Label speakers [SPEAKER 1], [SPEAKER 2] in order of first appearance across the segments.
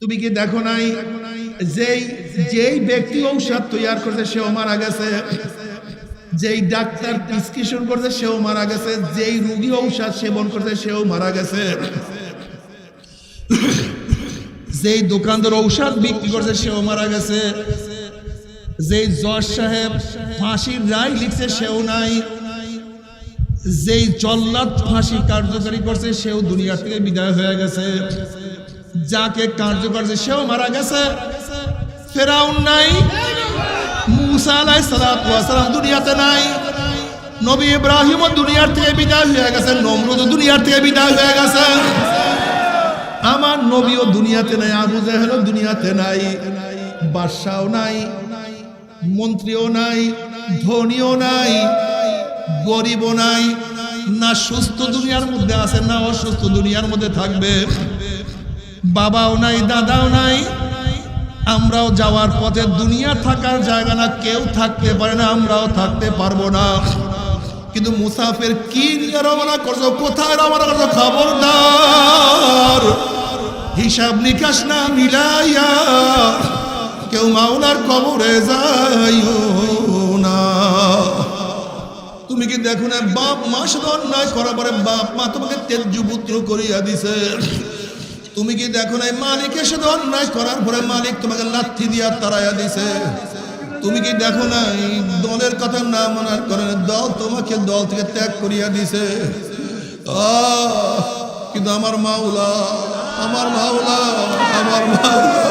[SPEAKER 1] তুমি কি দেখো নাই যেই ব্যক্তি ঔষধ তৈরি করছে সেও মারা গেছে, যেই ডাক্তার প্রেসক্রিপশন করছে সেও মারা গেছে, যেই রোগী ঔষধ সেবন করছে সেও মারা গেছে, যেই দোকানদার ঔষধ বিক্রি করছে সেও মারা গেছে, যেই জজ সাহেব ফাঁসির রায় লিখছে সেও নাই, যেই জল্লাদ ফাঁসি কার্যকারী করছে সেও দুনিয়া থেকে বিদায় হয়ে গেছে, যাকে কার্যকর করছে সেও মারা গেছে। ফেরাউন নাই, মুসা আলাইহিস সালাতু ওয়াস সালাম দুনিয়াতে নাই, নবী ইব্রাহিম দুনিয়ার থেকে বিদায় হয়ে গেছে, নমরুদ দুনিয়ার থেকে বিদায় হয়ে গেছে, আমার নবীও দুনিয়াতে নাই, আবু জাহেল দুনিয়াতে নাই, বাদশাও নাই, মন্ত্রীও নাই, ধনীও নাই, গরিবও নাই, না সুস্থ দুনিয়ার মধ্যে আছে না অসুস্থ দুনিয়ার মধ্যে থাকবে, বাবাও নাই, দাদাও নাই, আমরাও যাওয়ার পথে দুনিয়া থাকার জায়গা না, কেউ থাকতে পারে না, আমরাও থাকতে পারবো না। কিন্তু মুসাফির কি নিয়ে রওনা করছো, কোথায় রওনা করছো, খবরদার হিসাব নিকাশ না মিলাইয়া কেউ মাওলার কবরে যাইও না। তুমি কি দেখো না, বাপ মা শুধু অন্যায় করার পরে বাপ মা তোমাকে তেজ্য পুত্র করিয়া দিছে। তুমি কি দেখো না, মালিকের সাথে অন্যায় করার পরে মালিক তোমাকে লাথি দিয়া তাড়াইয়া দিছে। তুমি কি দেখো না, দলের কথা না মানার কারণে দল তোমাকে দল থেকে ত্যাগ করিয়া দিছে। কিন্তু আমার মাওলা, আমার মাওলা, আমার মাওলা,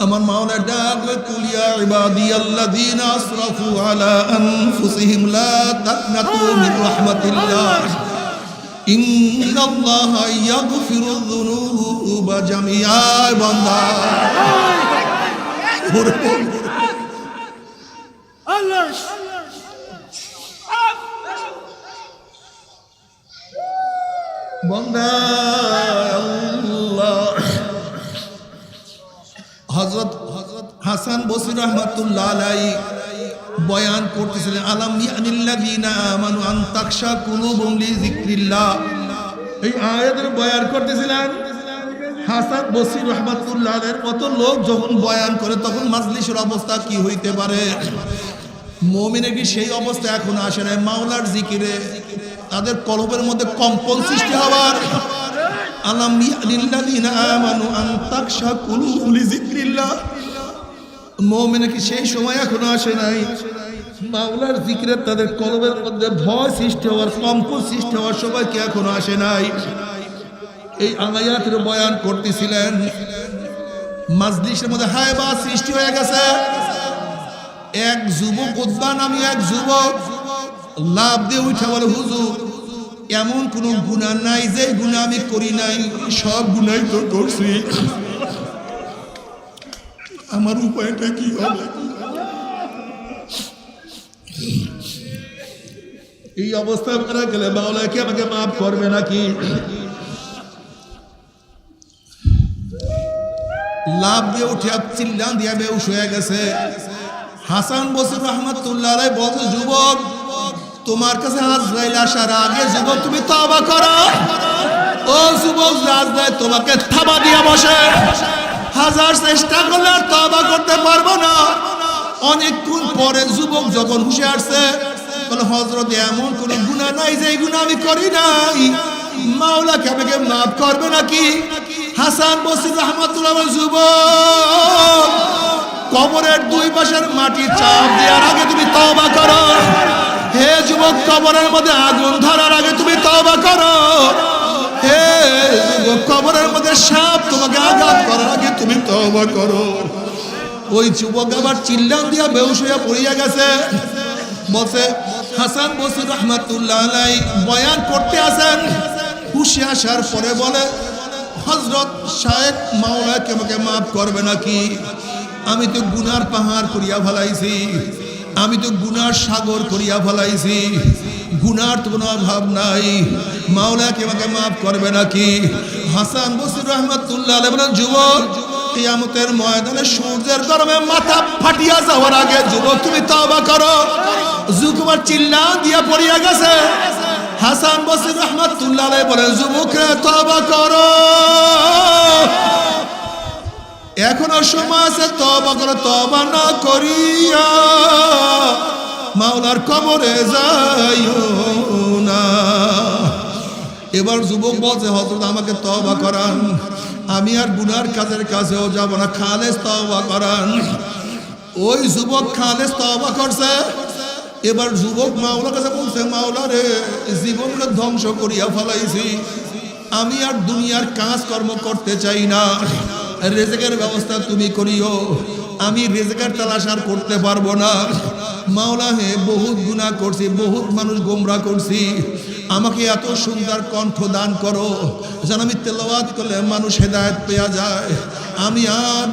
[SPEAKER 1] আমার মাওলা ডাকলে, কুলিয়া ইবাদিয়াল্লাযীনা আসরাফু আলা আনফুসিহিম লা তাকনাতু মির রাহমাতিল্লাহ ইন্নাল্লাহা ইয়াগফিরুয যুনুবা জামিআ। বান্দা আল্লাহ বান্দা আল্লাহ। হযরত হাসান বসরি রাহমাতুল্লাহ আলাইহি বয়ান করতেছিলেন, আলাম ইয়ানিল্লাযীনা আমানু আন তাখশা কুলুবুহুম লিযিকরিল্লাহ। এই আয়াতের বয়ান করতেছিলেন হাসান বসরি রাহমাতুল্লাহ আলাইহির মতো লোক যখন বয়ান করে তখন মাজলিসের অবস্থা কি হইতে পারে। মুমিনের কি সেই অবস্থা এখন আসে না? মাওলার জিকিরে তাদের কলবের মধ্যে কম্পন সৃষ্টি হওয়ার, আলাম ইয়ানিল্লাযীনা আমানু আন তাখশা কুলুবুহুম লিযিকরিল্লাহ। মুমিনের কি সেই সময় এখনো আসে নাই? মাওলার জিকিরে তাদের কলবের মধ্যে ভয় সৃষ্টি হওয়ার, কম্পন সৃষ্টি হওয়ার সময় কি এখনো আসে নাই? এই আয়াতের বয়ান করতেছিলেন, মাজলিসের মধ্যে হায়বা সৃষ্টি হয়ে গেছে। এক যুবক, উদ্বা নামী এক যুবক লাভ দিয়ে উঠে বলে, হুজুর এমন কোন গুনাহ নাই যে গুনাহ আমি করি নাই, সব গুনাহ তো করছি, আমার উপায়টা কি হবে? এই অবস্থায় মারা গেলে মাওলা কি আমাকে মাফ করবে নাকি? লাভ দিয়ে উঠে চিল্লান দিয়ে বেহুশ হয়ে গেছে। হাসান বসরি রাহমাতুল্লাহ আলাইহি বলছে, যুবক তোমার কাছে আজরাইল আসার আগে যুবক তুমি তওবা করো। ও যুবক, আজরাইল তোমাকে থাবা দিয়া বসে, হাজার চেষ্টা করলে আর তওবা করতে পারবো না। অনেকক্ষণ পরে যুবক যখন হুঁশে আসছে, বলে হযরত এমন কোন গুনাহ নাই যে গুনাহ আমি করি নাই, মাওলা কি আমাকে মাফ করবে নাকি? হাসান বসরি রাহমাতুল্লাহ আলাইহি, যুবক কবরের দুই পাশের মাটি চাপ দেওয়ার আগে তুমি তওবা করো। হে যুবক, কবরের মধ্যে আগুন ধরার আগে তুমি তওবা করো। হে যুবক, কবরের মধ্যে সাপ তোমাকে আঘাত করার আগে তুমি তওবা করো। ওই যুবক আবার চিল্লান দিয়া বেহুশ হইয়া পড়িয়া গেছে। বলছে হাসান বসরি রাহমাতুল্লাহ আলাইহি বয়ান করতে আসেন, হুঁশে আসার পরে বলে, হযরত শায়েখ মাওলা কি আমাকে মাফ করবে নাকি? আমি তো গুনার পাহাড় করিয়া ফেলাইছি, আমি তো গুনার সাগর করিয়া ফেলাইছি, গুনার তো কোনো অভাব নাই, মাওলা কি আমাকে মাফ করবে নাকি? হাসান বসরি রাহমাতুল্লাহ আলাইহি বলেন, যুবক কিয়ামতের ময়দানে সূর্যের গরমে মাথা ফাটিয়া যাওয়ার আগে যুবক তুমি তওবা করো। যুবক চিল্লা দিয়া পড়িয়া গেছে। হাসান বসরি রাহমাতুল্লাহ আলাইহি বলেন, যুবক তওবা করো। এখনো সময় আছে, তওবা করো। তওবা না করিয়া মাওলার কবরে যাইও না। এবার যুবক বলছে, হযরত আমাকে তওবা করান, আমি আর গুনার কাজের কাছেও যাব না, খালেস তওবা করান। ওই যুবক খালেস তওবা করছে। এবার যুবক মাওলার কাছে বলছে, মাওলা রে, জীবনকে ধ্বংস করিয়া ফেলাইছি, আমি আর দুনিয়ার কাজকর্ম করতে চাই না, রিজিকের ব্যবস্থা তুমি করিও, আমি রিজিকের তালাশ আর করতে পারবো না। মাওলা হে, বহুত গুনাহ করছি, বহুত মানুষ গোমরা করছি, আমাকে এত সুন্দর কণ্ঠ দান করো যেন আমি তেলাওয়াত করলে মানুষ হেদায়েত পেয়ে যায়। আমি আর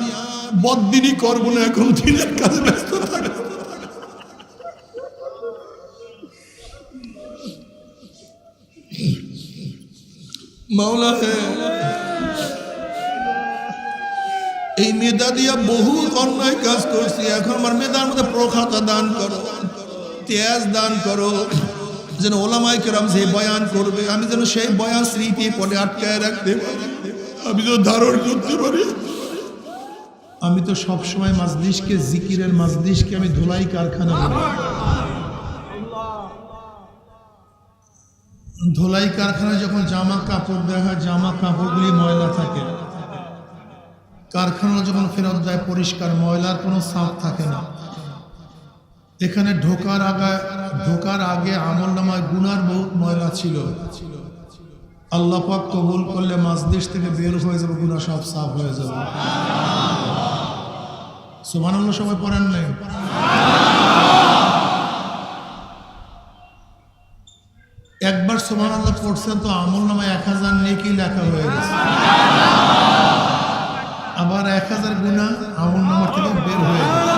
[SPEAKER 1] বদদিনই করবো না, এখন দিনের কাজে ব্যস্ত থাকবো। মাওলা হে, এই মেধা দিয়া বহু অন্যায় কাজ করছি, এখন আমার মেধার মধ্যে প্রখাতা দান করো, তেজ দান করো, যেন ওলামায়ে কেরাম যে বয়ান করবে আমি যেন সেই বয়ান স্মৃতি পড়ে আটকায় রাখতে পারি, আমি তো ধারণ করতে পারি। আমি তো সবসময় মাজলিসকে, জিকিরের মাজলিসকে আমি ধুলাই কারখানা বলি। ধুলাই কারখানায় যখন জামা কাপড় দেওয়া হয়, জামা কাপড়গুলি ময়লা থাকে, কারখানা যখন ফেরত দেয় পরিষ্কার, ময়লার কোনো ছাপ থাকে না। এখানে ঢোকার আগে আমলনামায় গুনার বহুত ময়লা ছিল, আল্লাহ পাক কবুল করলে মাজলিস থেকে বের হয়ে যাবে, গুনাহ সব সাফ হয়ে যাবে। সুবহানাল্লাহ সবাই পড়েন নাই? একবার সুবহানাল্লাহ পড়ছেন তো আমলনামায় 1000 নেকি লেখা হয়ে গেছে, আবার 1000 গুনাহ আমলনামা থেকে বের হয়ে গেছে।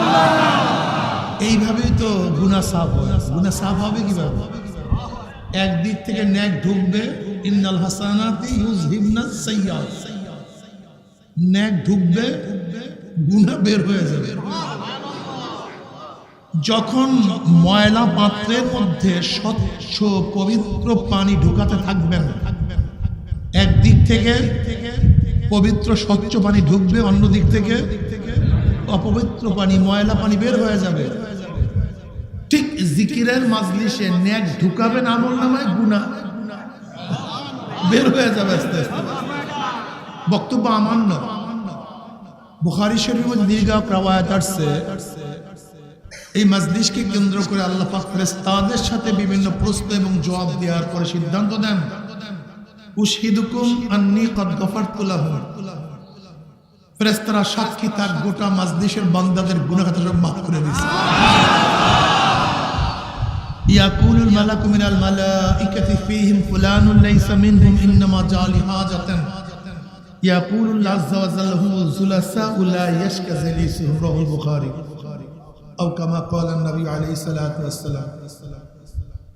[SPEAKER 1] এইভাবেই তো গুনাহ সাফ হয়। গুনাহ সাফ হবে কিভাবে? একদিক থেকে নেক ঢুকবে, ইন্নাল হাসানাতি ইউযহিবনাস সাইয়্যাত, নেক ঢুকবে, গুনাহ বের হয়ে যাবে। যখন ময়লা পাত্রের মধ্যে স্বচ্ছ পবিত্র পানি ঢুকাতে থাকবেন, একদিক থেকে পবিত্র স্বচ্ছ পানি ঢুকবে, অন্য দিক থেকে অপবিত্র পানি, ময়লা পানি বের হয়ে যাবে। ঠিক জিকিরের মাজলিসে নেক ঢুকাবেন, আমলনামায় গুনাহ বের হয়ে যাবে আস্তে আস্তে। বক্তব্য আমার না, বুখারী শরীফের মধ্যে দীর্ঘ রওয়ায়াত আসছে, এই মাজলিসকে কেন্দ্র করে আল্লাহ পাক ফেরেশতাদের সাথে বিভিন্ন প্রশ্ন এবং জবাব দেওয়ার পরে সিদ্ধান্ত দেন, উশহিদুকুম আন্নী কদ গফারতু লাহুম, ফেরেশতারা সাক্ষী থাক, গোটা মাজলিসের বান্দাদের গুনাহ খাতা সব মাফ করে দিয়েছে। ইয়াকুলুল মালাকু মিনাল মালাইকাতি ফীহিম ফুলানুন লাইসা মিনহুম ইন্নামা জাআ লিহাজাতান, ইয়াকুলুল্লাহু আযজা ওয়া জাল্লা হুমুল যুলাসাউ লা ইয়াশকা জালিসুহুম, রাওয়াহুল বুখারী। আও কামা ক্বালা নবী আলাইহিস সালাতু ওয়াস সালাম।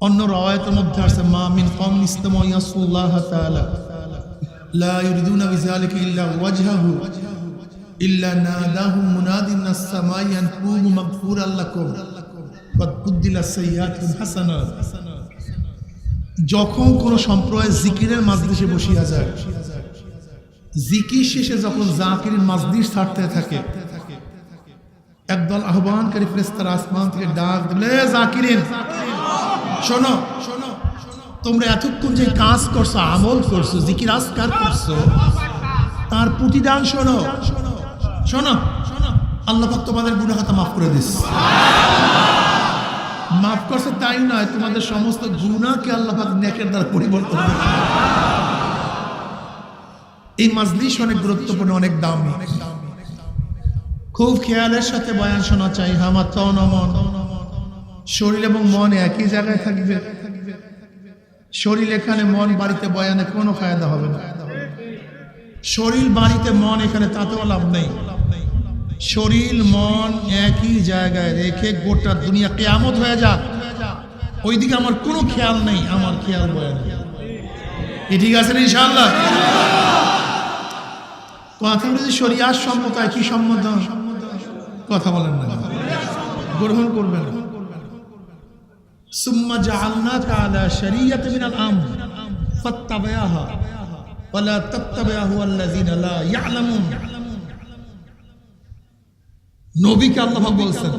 [SPEAKER 1] অন্য রাওয়ায়াতের মধ্যে আছে, মা মিন কওমিন ইসতামু ইয়াসুল্লাহ তাআলা লা ইউরিদুনা বিযালিকা ইল্লা ওয়াজহাহু ইল্লা নাদাহুম মুনাদিন মিনাস সামাই আন কুনু মাগফুরাল লাকুম কদ কুদ্দিলাস সাইয়্যাতুন হাসানাত। যখন কোন সম্প্রদায় জিকিরের মাজলিসে বসিয়া যায়, জিকির শেষে যখন জাকিরের মাজলিস ছাড়তে থাকে, একদল আহ্বানকারী ফেরেশতারা আসমান থেকে ডাক দিলে, জাকিরিন শোনো, তোমরা এতক্ষণ যে কাজ করছো, আমল করছো, জিকির আজকার করছো, তার প্রতিদান শোনো। শোনো, আল্লাহ পাক তোমাদের গুনাহ খাতা মাফ করে দিস। মাফ করছে তাই নয়, তোমাদের সমস্ত গুনাহকে আল্লাহ পাক নেকের দ্বারা পরিবর্তন করে। এই মাজলিস অনেক গুরুত্বপূর্ণ, অনেক দামি। খুব খেয়ালের সাথে বয়ান শোনা চাই। আমার তন মন, শরীর এবং মন একই জায়গায় থাকবে। শরীর এখানে, মন বাড়িতে, বয়ানে কোনো ফায়দা হবে না। শরীর বাড়িতে, মন এখানে, তাতেও লাভ নেই। শরীর মন একই জায়গায় রেখে গোটা দুনিয়া কিয়ামত হয়ে যাক, ওইদিকে আমার কোনো খেয়াল নেই, আমার খেয়াল বয়ান। ঠিক আছে ইনশাআল্লাহ? কথা বলেছি শরিয়াত সম্মতায় কি সম্মত? কথা বলেন না, গ্রহণ করবেন। সুম্মা জাআলনাকা আলা শরিয়াতিন মিনাল আমর ফাত্তাবি'হা ওয়া লা তাত্তাবি'হু আল্লাযীনা লা ইয়া'লামুন। নবীকে আল্লাহ পাক বলছেন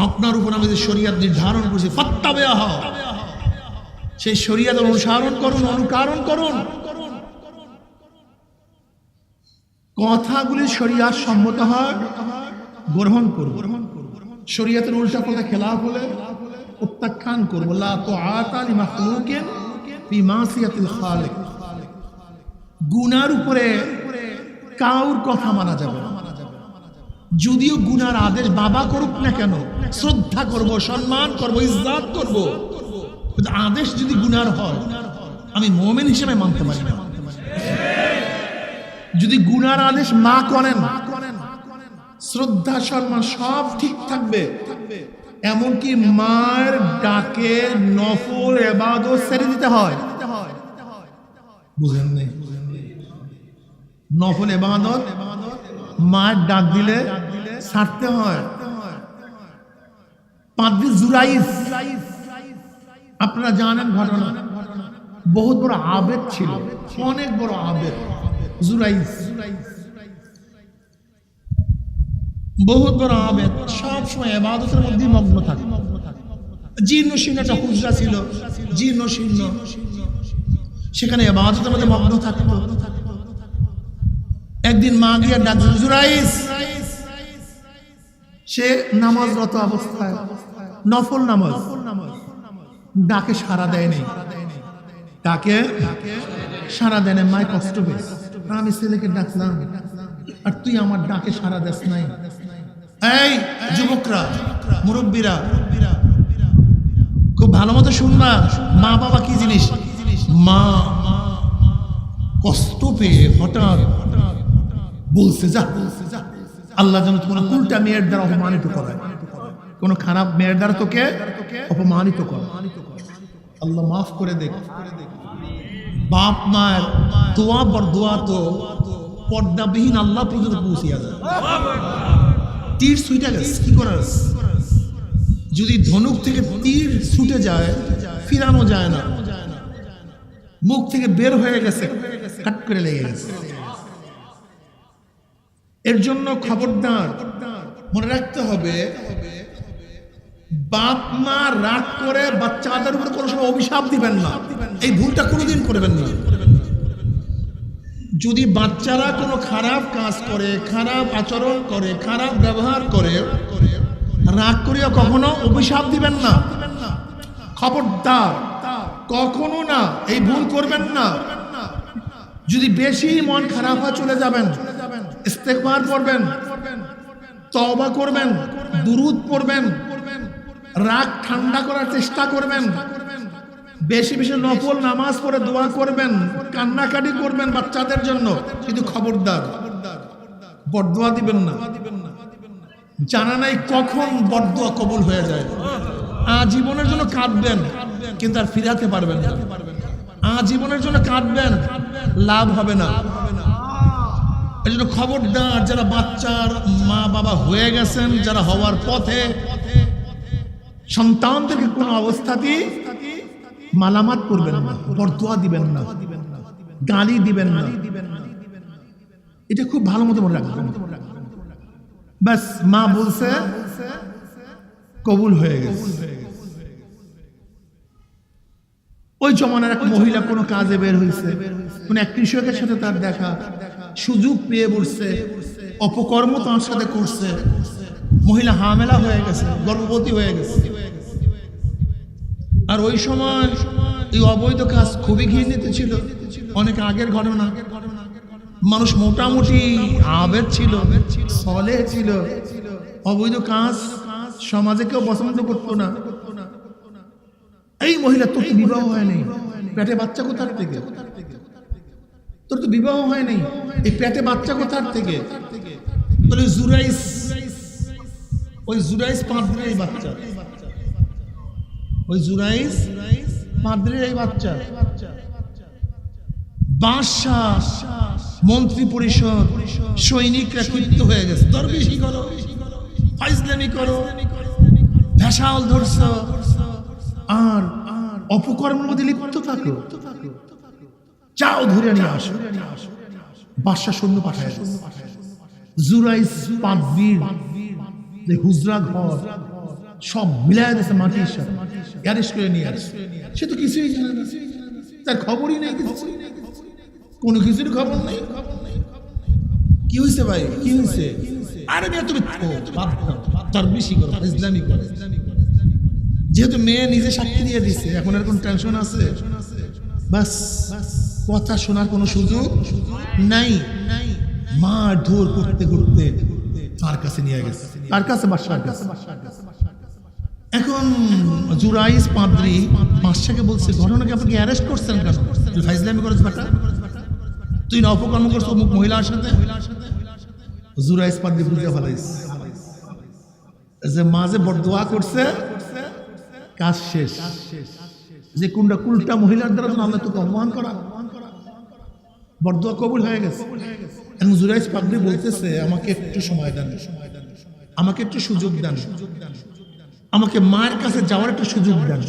[SPEAKER 1] আপনার উপর আমি যে শরীয়ত নির্ধারণ করেছি ফাত্তাবিহ, সেই শরীয়ত অনুসরণ করুন, অনুকরণ করুন। কথাগুলি শরীয়ত সম্মত হয় গ্রহণ করুন, শরীয়তের উল্টা পাল্টা খেলাফ হলে প্রত্যাখ্যান করব। লা তুআতা লিমাখলুকিন ফি মাসিয়াতিল খালিক, গুনার উপরে কাউর কথা মানা যাবে না। যদিও গুনার আদেশ বাবা করুক না কেন, শ্রদ্ধা করব, সম্মান করব, ইজ্জত করব, কিন্তু আদেশ যদি গুনার হয় আমি মুমিন হিসেবে মানতে পারি না। যদি গুনার আদেশ মা করেন, শ্রদ্ধা সম্মান সব ঠিক থাকবে, এমনকি মায়ের ডাকে নফল ইবাদত ছেড়ে দিতে হয়। বুঝেন নাই? নফল ইবাদত মায়ের ডাক দিলে ছাড়তে হয়। পাদ্রী জুরাইস, আপনারা জানেন ঘটনা, বহুত বড় আবেদ ছিল, অনেক বড় আবেদ জুরাইস, বহুত বড় আবেদ, সব সময় ইবাদতের মধ্যে মগ্ন থাকে। জীর্ণ শীর্ণ একটা হুজরা ছিল, জীর্ণ শীর্ণ, সেখানে ইবাদতের মধ্যে মগ্ন থাকতো। একদিন মা গিয়ে ডাকলেন জুরাইস, সে নামাজরত অবস্থায়, নফল নামাজ, ডাকে সাড়া দেয়নি, ডাকে সাড়া দেয় না। মায় কষ্ট পেয়েছে, আমি ছেলেকে ডাকলাম আর তুই আমার ডাকে সাড়া দেস নাই। এই যুবকরা, মুরব্বীরা, খুব ভালো মতো শুনবা, মা বাবা কি জিনিস। মা কষ্ট পেয়ে হঠাৎ বলছে, যা আল্লাহ যেন কোনো উল্টা মেয়ের দ্বারা অপমানিত করে, কোনো খারাপ মেয়ের দ্বারা তোকে অপমানিত করে, আল্লাহ মাফ করে দেখ। বাপ মায়ের দোয়া বর দোয়া তো পর্দাবিহীন আল্লাহ পর্যন্ত পৌঁছিয়া যায়। তীর ছুটে গেছে, কি করার? যদি ধনুক থেকে তীর ছুটে যায় ফিরানো যায় না, মুখ থেকে বের হয়ে গেছে, কাট করে লেগে গেছে। এর জন্য খবরদার মনে রাখতে হবে, বাপ মা রাগ করে বাচ্চাদের উপর কোনো সময় অভিশাপ দিবেন না, এই ভুলটা কোনোদিন করবেন না। যদি বাচ্চারা কোনো খারাপ কাজ করে, খারাপ আচরণ করে, খারাপ ব্যবহার করে, রাগ করিয়া কখনো অভিশাপ দিবেন না, খবরদার, কখনো না, এই ভুল করবেন না। যদি বেশি মন খারাপ হয় চলে যাবেন, ইস্তেগফার করবেন, তওবা করবেন, দুরূদ পড়বেন, রাগ ঠান্ডা করার চেষ্টা করবেন, বেশি বেশি নফল নামাজ পড়ে দোয়া করবেন, কান্নাকাটি করবেন বাচ্চাদের জন্য। কিন্তু খবরদার বদদোয়া দিবেন না। জানা নাই কখন বদদোয়া কবুল হয়ে যায়। আজীবনের জন্য কাঁদবেন কিন্তু আর ফিরাতে পারবেন না। আজীবনের জন্য কাঁদবেন, লাভ হবে না। এই জন্য খবরদার, যারা বাচ্চার মা বাবা হয়ে গেছেন, যারা হওয়ার পথে, সন্তানদেরকে কোনো অবস্থাতেই মালামাত করবেন না, বদদোয়া দিবেন না, গালি দিবেন না। এটা খুব ভালো মতো মনে রাখবেন। ব্যাস, মা বলছে কবুল হয়ে গেছে। ওই জমানার এক মহিলা কোনো কাজে বের হয়েছে, কোন এক কৃষকের সাথে তার দেখা, সুযোগ পেয়ে বসছে, অপকর্ম তার সাথে করছে, মহিলা হামেলা হয়ে গেছে, গর্ভবতী হয়ে গেছে। আর ওই সময় এই অবৈধ কাজ খুবই ঘৃণিত ছিল, অনেক আগের ঘটনা। মানুষ মোটামুটি আবেদ ছিল, সলেহ ছিল, অবৈধ কাজ সমাজে কেউ পছন্দ করতো না। এই মহিলা, তোর তো বিবাহ হয়নি, পেটে বাচ্চা কোথার থেকে? তোর তো বিবাহ হয়নি, এই পেটে বাচ্চা কোথার থেকে? বলে জুরাইস, ওই জুরাইস পাদ্রীর এই বাচ্চা, ওই জুরাইস পাদ্রীর এই বাচ্চা। বাদশাহ, মন্ত্রী পরিষদ, সৈনিকরা ক্ষিপ্ত হয়ে গেছে। দরবেশি করো, ফাইজলামি করো, ভেসাল ধরছ, আর অপকর্মের মধ্যে লিপ্ত থাকো, যাও ধরে নিয়ে আসো। বাদশাহ সৈন্য পাঠায়, জুরাইস পাদ্রীর
[SPEAKER 2] যে হুজরা ঘর সব মিলায় দিয়েছে মাটির সাথে, অ্যারেস্ট করে নিয়ে আসছে। সে তো কিছুই জানে না, তার খবরই নেই, কোনো কিছুর খবর নেই। কি হয়েছে ভাই, কি হয়েছে? আরে মেয়ে তুমি তার বেশি করো, ইসলামী করো। যেহেতু মেয়ে নিজে সাক্ষী দিয়ে দিচ্ছে, এখন আর কোন টেনশন আছে? বাস কথা শোনার কোনো সুযোগ নাই। মার ধর করতে করতে তার কাছে নিয়ে গেছে, তার কাছে, বাদশার কাছে। এখন জুরাইস পাদ্রী বাদশাকে বলছে, ঘটনাকে আপনাকে অ্যারেস্ট করছেন কেন? তুই ফাইজলামি করেছ বেটা, তুই না অপকর্ম করছো অমুক মহিলার সাথে। জুরাইস পাদ্রী বুঝে ফেলাইছে যে মাঝে বড় দোয়া করছে, কাজ শেষ। যে কোনটা কুলটা মহিলার দ্বারা আল্লাহ তোকে অপমান করা, বড় দোয়া কবুল হয়ে গেছে। এবং জুরাইস পাদ্রী বলতেছে, আমাকে একটু সময় দেন, আমাকে একটু সুযোগ দেন, আমাকে মায়ের কাছে যাওয়ার একটা সুযোগ দেন।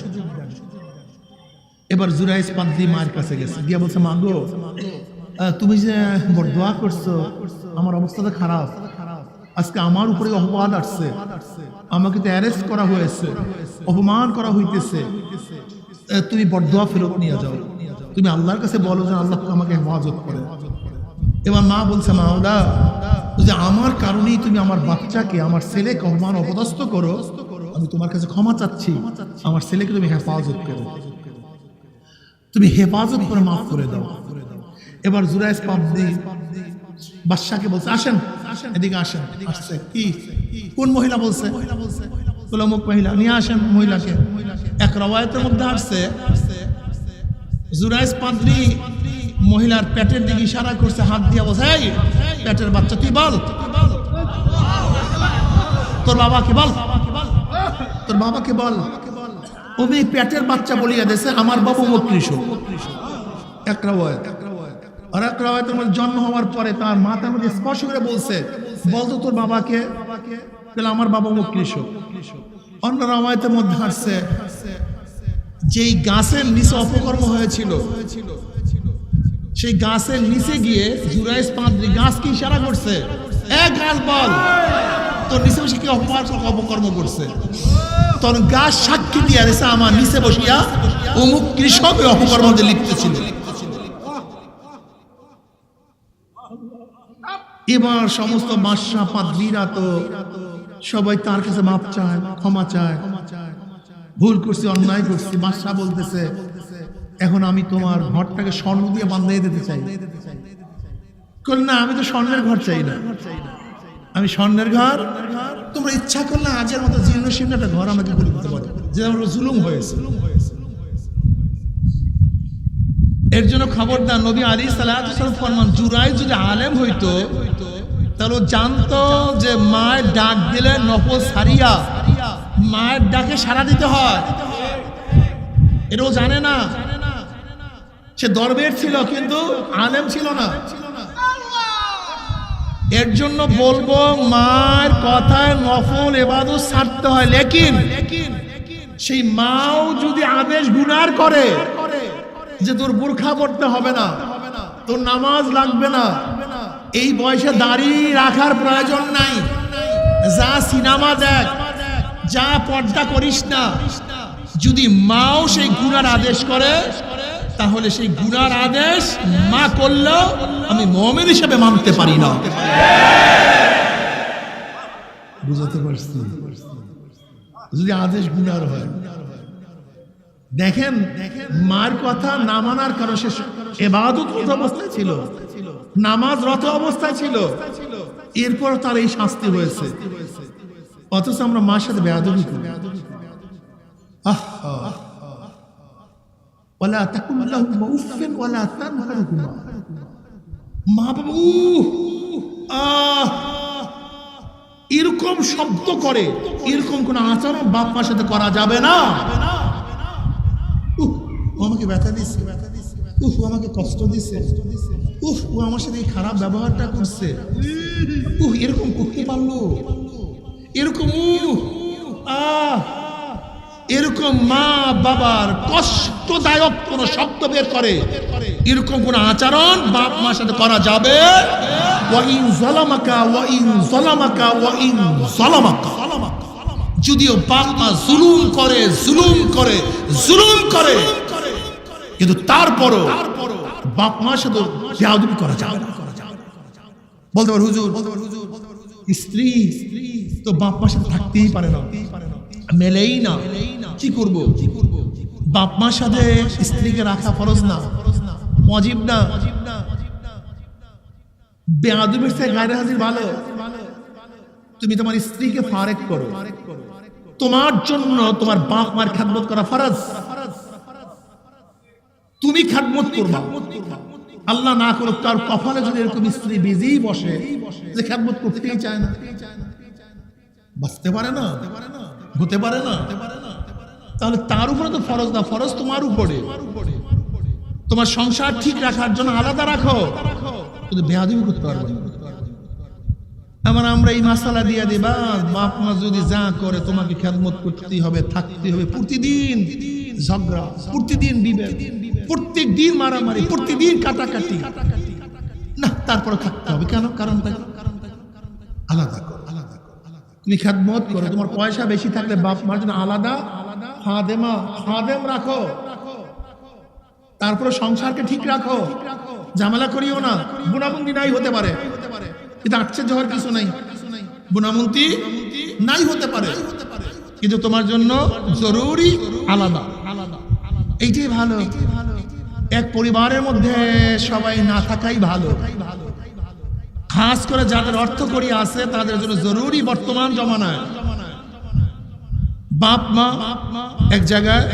[SPEAKER 2] এবার জুরাইস পাদ্রী মায়ের কাছে গেছে, গিয়া বলছে, মা গো, তুমি যে বড় দোয়া করছো, আমার অবস্থাটা খারাপ, আজকে আমার উপরে অপবাদ আসছে, আমাকে তো অ্যারেস্ট করা হয়েছে, অপমান করা হইতেছে, তুমি বড় দোয়া ফেরত নিয়ে যাও, তুমি আল্লাহর কাছে বলো যে আল্লাহ আমাকে হেফাজত করে। এবার মা বলছে, মাওলা, যে আমার কারণেই তুমি আমার বাচ্চাকে, আমার ছেলেকে অপমান অপদস্থ করো, আমি তোমার কাছে ক্ষমা চাচ্ছি, আমার ছেলেকে তুমি হেফাজত করো, তুমি হেফাজত করে মাফ করে দাও। এবার জুরাইস পাদ্রী বাদশাকে বলছে, আসেন এদিকে আসেন। আসছে, কি কোন মহিলা বলছে? অমুক মহিলা, নিয়ে আসেন মহিলাকে। এক রওয়ায়াতের মধ্যে আসছে, জুরাইস পাদ্রী মহিলার পেটের দিকে ইশারা করছে, হাত দিয়ে বলছে, এই পেটের বাচ্চা, তুই বল তোর বাবাকে বল, তোর বাবাকে বল। ওই পেটের বাচ্চা বলিয়া দিয়েছে, আমার বাবু মকৃষক। এক রাওয়ায়াত। আর এক রাওয়ায়াতের মধ্যে জন্ম হওয়ার পরে তার মাথার মধ্যে স্পর্শ করে বলছে, বলতো তোর বাবাকে, তাহলে আমার বাবা মকৃষক। অন্য রাওয়ায়াতের মধ্যে আসছে, যেই গাছের নিচে অপকর্ম হয়েছিল, সেই গাছের নিচে গিয়ে জুরাইস পাদ্রী গাছকে ইশারা করছে, এক গাছ বল তোর নিচে বসে কি অপকর্ম করছে। তোর গাছ সাক্ষী দিয়ে আসছে, আমার নিচে বসিয়া অমুক কৃষক অপকর্ম লিপ্ত ছিল। এবার সমস্ত বাদশা পাদ্রীরা তো সবাই তার কাছে মাপ চায়, ক্ষমা চায়, ভুল করছি, অন্যায় করছি। বাদশা বলতেছে, এখন আমি তোমার ঘরটাকে স্বর্ণ দিয়ে বাঁধিয়ে দিতে চাই। না, আমি তো স্বর্ণের ঘর চাই না, আমি স্বর্ণের ঘর, তোমরা ইচ্ছা করলে আজের মতো জীর্ণ শীর্ণ একটা ঘর আমাকে করে দিতে পারো, যে আমার জুলুম হয়েছে। এর জন্য খবরদার, নবী আলাইহিস সালাতু ওয়াস সালাম ফরমান, জুরাইস যদি আলেম হইতো তাহলে জানতো যে মায়ের ডাক দিলে নফল সারিয়া মায়ের ডাকে সাড়া দিতে হয়, এটাও জানে না। সে দরবেশ ছিল কিন্তু আলেম ছিল না। এর জন্য বলবো, মায়ের কথায় নফল ইবাদত ছাড়তে হয়, লেকিন সেই মাও যদি আদেশ গুনার করে যে তোর বুরখা পড়তে হবে না, তোর নামাজ লাগবে না, এই বয়সে দাড়ি রাখার প্রয়োজন নাই, যা সিনেমা দেখ, যা পর্দা করিস না, যদি মাও সেই গুনার আদেশ করে, তাহলে সেই গুনার আদেশ মা করলেও আমি মুমিন হিসেবে মানতে পারি না। বুঝতে পারছি? যদি আদেশ গুনার হয়, দেখেন মার কথা না মানার কারণে সে ইবাদতরত অবস্থায় ছিল, নামাজরত অবস্থায় ছিল, এরপর তার এই শাস্তি হয়েছে। অথচ আমরা মার সাথে বেয়াদবি করি। ওয়ালা তাকুল লাহুমা উফফিন ওয়ালা তানহারহুমা, মা বাবা এরকম শব্দ করে, এরকম কোন আচরণ বাপ মার সাথে করা যাবে না। ও আমাকে ব্যথা দিচ্ছে, ও আমাকে কষ্ট দিচ্ছে, ও আমার সাথে এই খারাপ ব্যবহারটা করছে, এরকম করতে পারলো, এরকম এরকম মা বাবার কষ্টদায়ক কোন শব্দ বের করে, এরকম কোন আচরণ বাপ মার সাথে করা যাবে। ওয়া ইন যালামাকা ওয়া ইন যালামাকা ওয়া ইন যালামাকা যদিও বাপ মা জুলুম করে কিন্তু তারপরও বাপ মার সাথে বেয়াদবি করা যাবে না। বলতে পারে হুজুর স্ত্রী তো বাপ মার সাথে থাকতেই পারে না, মেলেই না, কি করব? বাপ মার সাথে স্ত্রীকে রাখা ফরজ না, ওয়াজিব না। বেয়াদবির থেকে গায়রে হাজির ভালো। তুমি তোমার স্ত্রীকে ফারেক করো, তোমার জন্য তোমার বাপ মার খেদমত করা ফরজ। তুমি খেদমত করবা, আল্লাহ না করুক তার কপালে যদি এরকম স্ত্রী বিজি বসে যে খেদমত করতেই চায় না, বাঁচতে পারে না, হতে পারে না, তাহলে তার উপরে তো ফরজ না, ফরজ তোমার উপরে। তোমার সংসার ঠিক রাখার জন্য আলাদা রাখো, কিন্তু বেয়াদবি করতে পারবে না। আমরা এই মাসালা দিয়ে দিই, বাপ মা যদি যা করে তোমাকে খেদমত করতেই হবে, থাকতে হবে। প্রতিদিন ঝগড়া, প্রতিদিন বিভেদ, প্রত্যেক দিন মারামারি, প্রতিদিন কাটাকাটি, না তারপরে থাকতে হবে কেন? কারণটা আলাদা করো। তুমি খেদমত করো, তোমার পয়সা বেশি থাকলে বাপ মার জন্য আলাদা খাদেম রাখো, তারপরে সংসারকে ঠিক রাখো, ঝামেলা করিও না। বুনাবুন্দি নাই হতে পারে, কিন্তু আশ্চর্য হওয়ার কিছু নাই, বুনাবুন্দি নাই হতে পারে, কিন্তু তোমার জন্য জরুরি আলাদা। এইটাই ভালো। এক পরিবারের মধ্যে সবাই না থাকাই ভালো। খাস করে যাদের অর্থ করি আছে তাদের জন্য জরুরি বর্তমান জমানায় বাপ মা এক জায়গায়,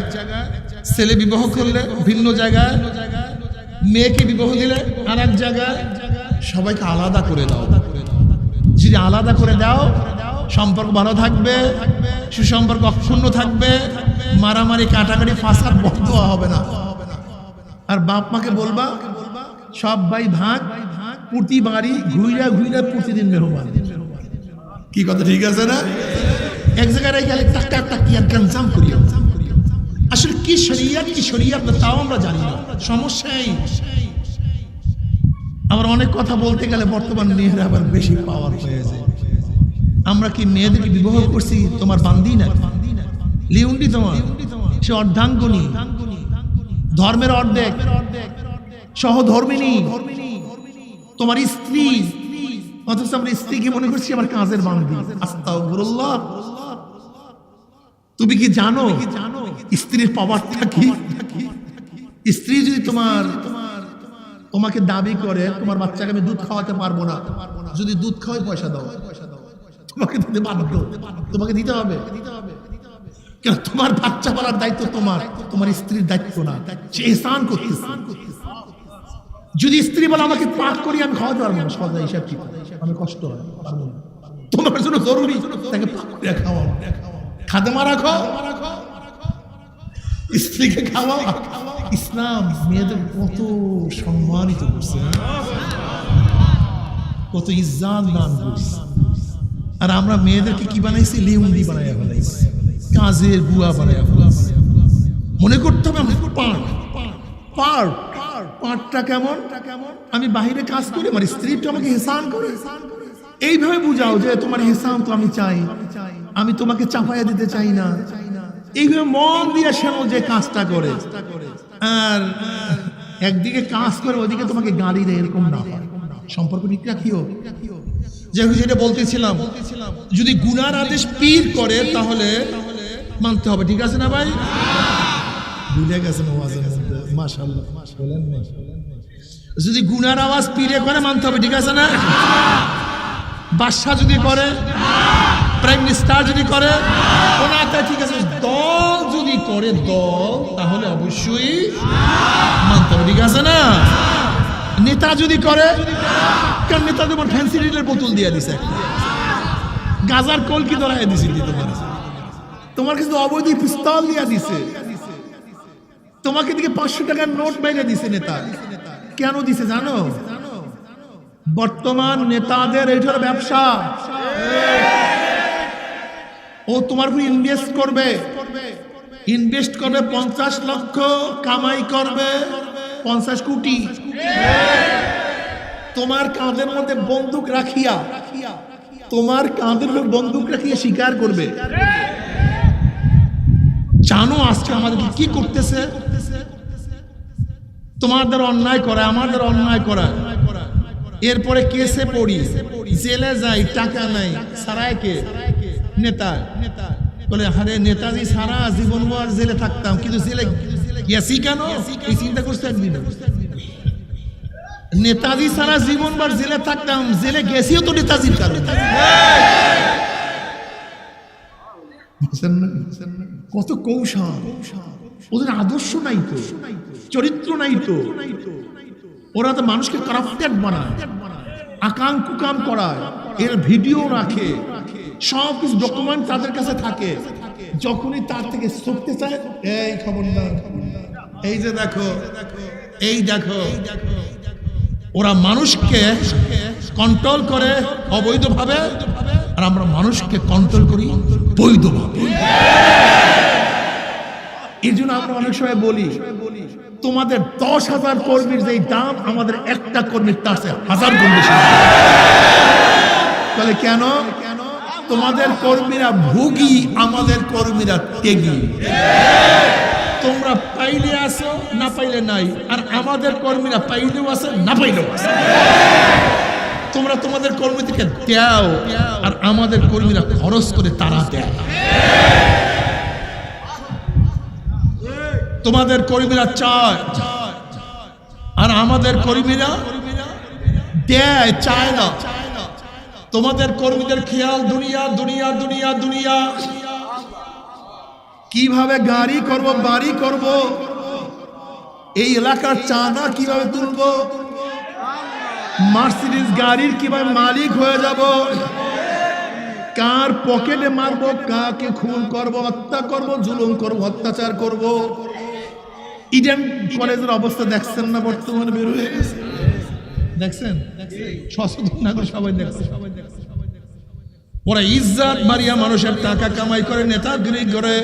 [SPEAKER 2] ছেলে বিবাহ করলে ভিন্ন জায়গায়, মেয়েকে বিবাহ দিলে আর এক জায়গায়, সবাইকে আলাদা করে দাও। যদি আলাদা করে দাও সম্পর্ক ভালো থাকবে, সুসম্পর্ক অক্ষুণ্ণ থাকবে, মারামারি কাটাকাটি ফাসাদ বন্ধ হবে না। আর বাপ মাকে বলবা সব ভাই ভাগ, প্রতি বাড়ি ঘুইরা প্রতিদিন মেহমান। কি কথা ঠিক আছে না? এক জায়গায় গেলে টাকা টাকিয়া গঞ্জাম করিয়া, আসলে কি শরিয়াত না তাও আমরা জানি না। সমস্যাই আবার অনেক কথা বলতে গেলে বর্তমান মেয়েরা আবার বেশি পাওয়ার হয়ে যায়। আমরা কি মেয়েদেরকে বিবাহ করছি তোমার বান্দি না, লিউন্ডি তোমার, সে অর্ধাঙ্গনী, ধর্মের অর্ধেক, সহধর্মিনী তোমার স্ত্রী, অথচ আমরা স্ত্রীকে মনে করছি আমার কাজের বান্দি। আস্তাগফিরুল্লাহ। তুমি কি জানো স্ত্রীর পাওয়ারটা কি? স্ত্রী যদি তোমাকে দাবি করে তোমার বাচ্চাকে আমি দুধ খাওয়াতে পারবো না, যদি দুধ খাওয়াই পয়সা দাও, তোমাকে দিতে বাধ্য, তোমাকে দিতে হবে। কেন? তোমার বাচ্চা পালার দায়িত্ব তোমার স্ত্রীর দায়িত্ব না, সে ইহসান করতেছে। যদি স্ত্রী বলে আমাকে পাক করি আমি খাওয়াতে পারবো না, সদা হিসাব কি আমি কষ্ট হয়, তোমার জন্য জরুরি তাকে পাক করে খাওয়াও, খাদেমা রাখো, স্ত্রীকে খাওয়াও। ইসলাম মেয়েদের কত সম্মানিত করছে, কত ইজ্জত দান করছে। আর আমরা মেয়েদেরকে কি বানাইছি? লিউন্ডি বানাইয়া ফেলাইছি, কাজের বুয়া বানাইয়া ফেলাইছি। মনে করতে হবে পার্টটা কেমন, আমি বাহিরে কাজ করি, আমার স্ত্রী তো আমাকে হিসান করে। এইভাবে বুঝাও যে তোমার হিসান তো আমি চাই, আমি তোমাকে চাপাইয়া দিতে চাই না। এইভাবে মন দিয়ে শোনো যে কাজটা করে, আর একদিকে কাজ করে ওদিকে তোমাকে গালি দেয়, এরকম না হয়। সম্পর্ক ঠিক রাখিও। যেটা বলতেছিলাম, যদি গুনার আদেশ পীর করে তাহলে মানতে হবে, ঠিক আছে না ভাই? ভুলে গেছেন ওয়াজের মধ্যে, মাশাআল্লাহ বলেন না। যদি গুনার আওয়াজ পীরে করে মানতে হবে, ঠিক আছে না? বাদশা যদি করে, প্রাইম মিনিস্টার যদি করে, ওনাটা ঠিক আছে। দল যদি করে তাহলে অবশ্যই মানতে হবে, ঠিক আছে না? নেতা যদি করে, কারণ নেতা তোমার ফ্যান্সি ডিলের বোতল দিয়ে দিছে, গাজার কলকি ধরাই দিছে, তোমার কিছু অবৈধ পিস্তল দিয়ে দিছে, তোমাকে দিকে 500 টাকার নোট বাইরে দিছে নেতা। কেন দিছে জানো? বর্তমান নেতাদের এইটার ব্যবসা। ও তোমার উপর ইনভেস্ট করবে 50 লক্ষ, কামাই করবে 50 কোটি। তোমার কাঁধের মধ্যে বন্দুক রাখিয়া তোমার কাঁধের উপর বন্দুক রাখিয়ে স্বীকার করবে। জানো আজকে আমাদেরকে কি করতেছে? তোমাদের অন্যায় করা, আমাদের অন্যায় করা, এরপরে কেসে পড়ি, জেলে যাই, টাকা নাই, সারাইকে নেতা বলে আরে নেতাজি সারা জীবন ভর জেলে থাকতাম, কিন্তু জেলে গেছি কেন এই চিন্তা করছে একদিন। নেতাজি সারা জীবন ভর জেলে থাকতাম, জেলে গেছিও তো নেতাজির কারণে। কত কৌশল! ওদের আদর্শ নাই তো, চরিত্র নাই তো, ওরা তো মানুষকে কারাপ্টেড বানায়, আকাম কুকাম করায়, এর ভিডিও রাখে, সব কিছু ডকুমেন্ট তাদের কাছে থাকে। যখনই তার থেকে সরতে চায়, এই খবরদার, এই যে দেখো, এই দেখো, ওরা মানুষকে কন্ট্রোল করে অবৈধভাবে, আর আমরা মানুষকে কন্ট্রোল করি বৈধভাবে। এই জন্য আমরা অনেক সময় বলি তোমাদের 10,000 কর্মীর যেই দাম আমাদের একটা কর্মীর তার চেয়ে 1000 গুণ বেশি। তাহলে কেন? তোমাদের কর্মীরা ভোগী, আমাদের কর্মীরা ত্যাগী। তোমরা পাইলে আসো, না পাইলে নাই, আর আমাদের কর্মীরা পাইলেও আছে, না পাইলেও আছে। তোমরা তোমাদের কর্মীদেরকে দাও, আর আমাদের কর্মীরা খরচ করে তারা দেয়। তোমাদের কর্মীরা চায়, আর আমাদের কর্মীরা দেয়, চায় না। তোমাদের কর্মীদের খেয়াল দুনিয়া দুনিয়া দুনিয়া দুনিয়া, কিভাবে গাড়ি করব, বাড়ি করব, এই এলাকার চাঁদা কিভাবে তুলব, মার্সিডিজ গাড়ির কিভাবে মালিক হয়ে যাব, কার পকেটে মারবো, কাকে খুন করব, হত্যা করব, জুলুম করব, অত্যাচার করব। ইডেন কলেজের অবস্থা দেখছেন না বর্তমানে বের হয়ে গেছে? দেখছেন? সচেতন না করে সবাই দেখছে। ওরা ইজ্জত মারিয়া মানুষের টাকা কামাই করে, নেতাগিরি করে।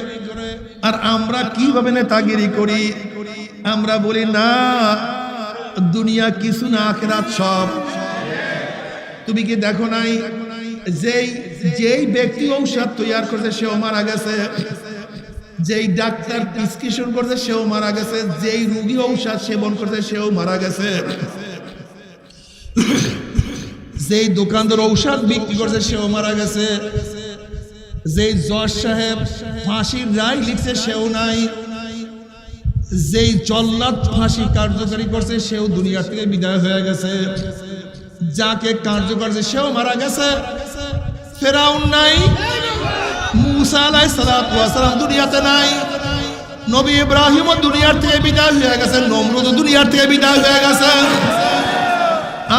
[SPEAKER 2] আর আমরা কিভাবে নেতাগিরি করি? আমরা বলি না দুনিয়া কিছু না, আখিরাত সব। তুমি কি দেখো নাই যেই ব্যক্তি ঔষধ তৈয়ার করছে সেও মারা গেছে, যেই ডাক্তার প্রেসক্রিপশন করছে সেও মারা গেছে, যেই রোগী ঔষধ সেবন করছে সেও মারা গেছে, যেই দোকানদার ঔষধ বিক্রি করছে সেও মারা গেছে, যেই জজ সাহেব ফাঁসির রায় লিখছে সেও নাই, যেই জল্লাদ ফাঁসি কার্যকারী করছে সেও দুনিয়া থেকে বিদায় হয়ে গেছে, যাকে কার্যকর করছে সেও মারা গেছে। ফেরাউন নাই, মুসা আলাইহিস সালাতু ওয়াস সালাম দুনিয়াতে নাই, নবী ইব্রাহিমও দুনিয়ার থেকে বিদায় হয়ে গেছে, নমরুদও দুনিয়ার থেকে বিদায় হয়ে গেছে।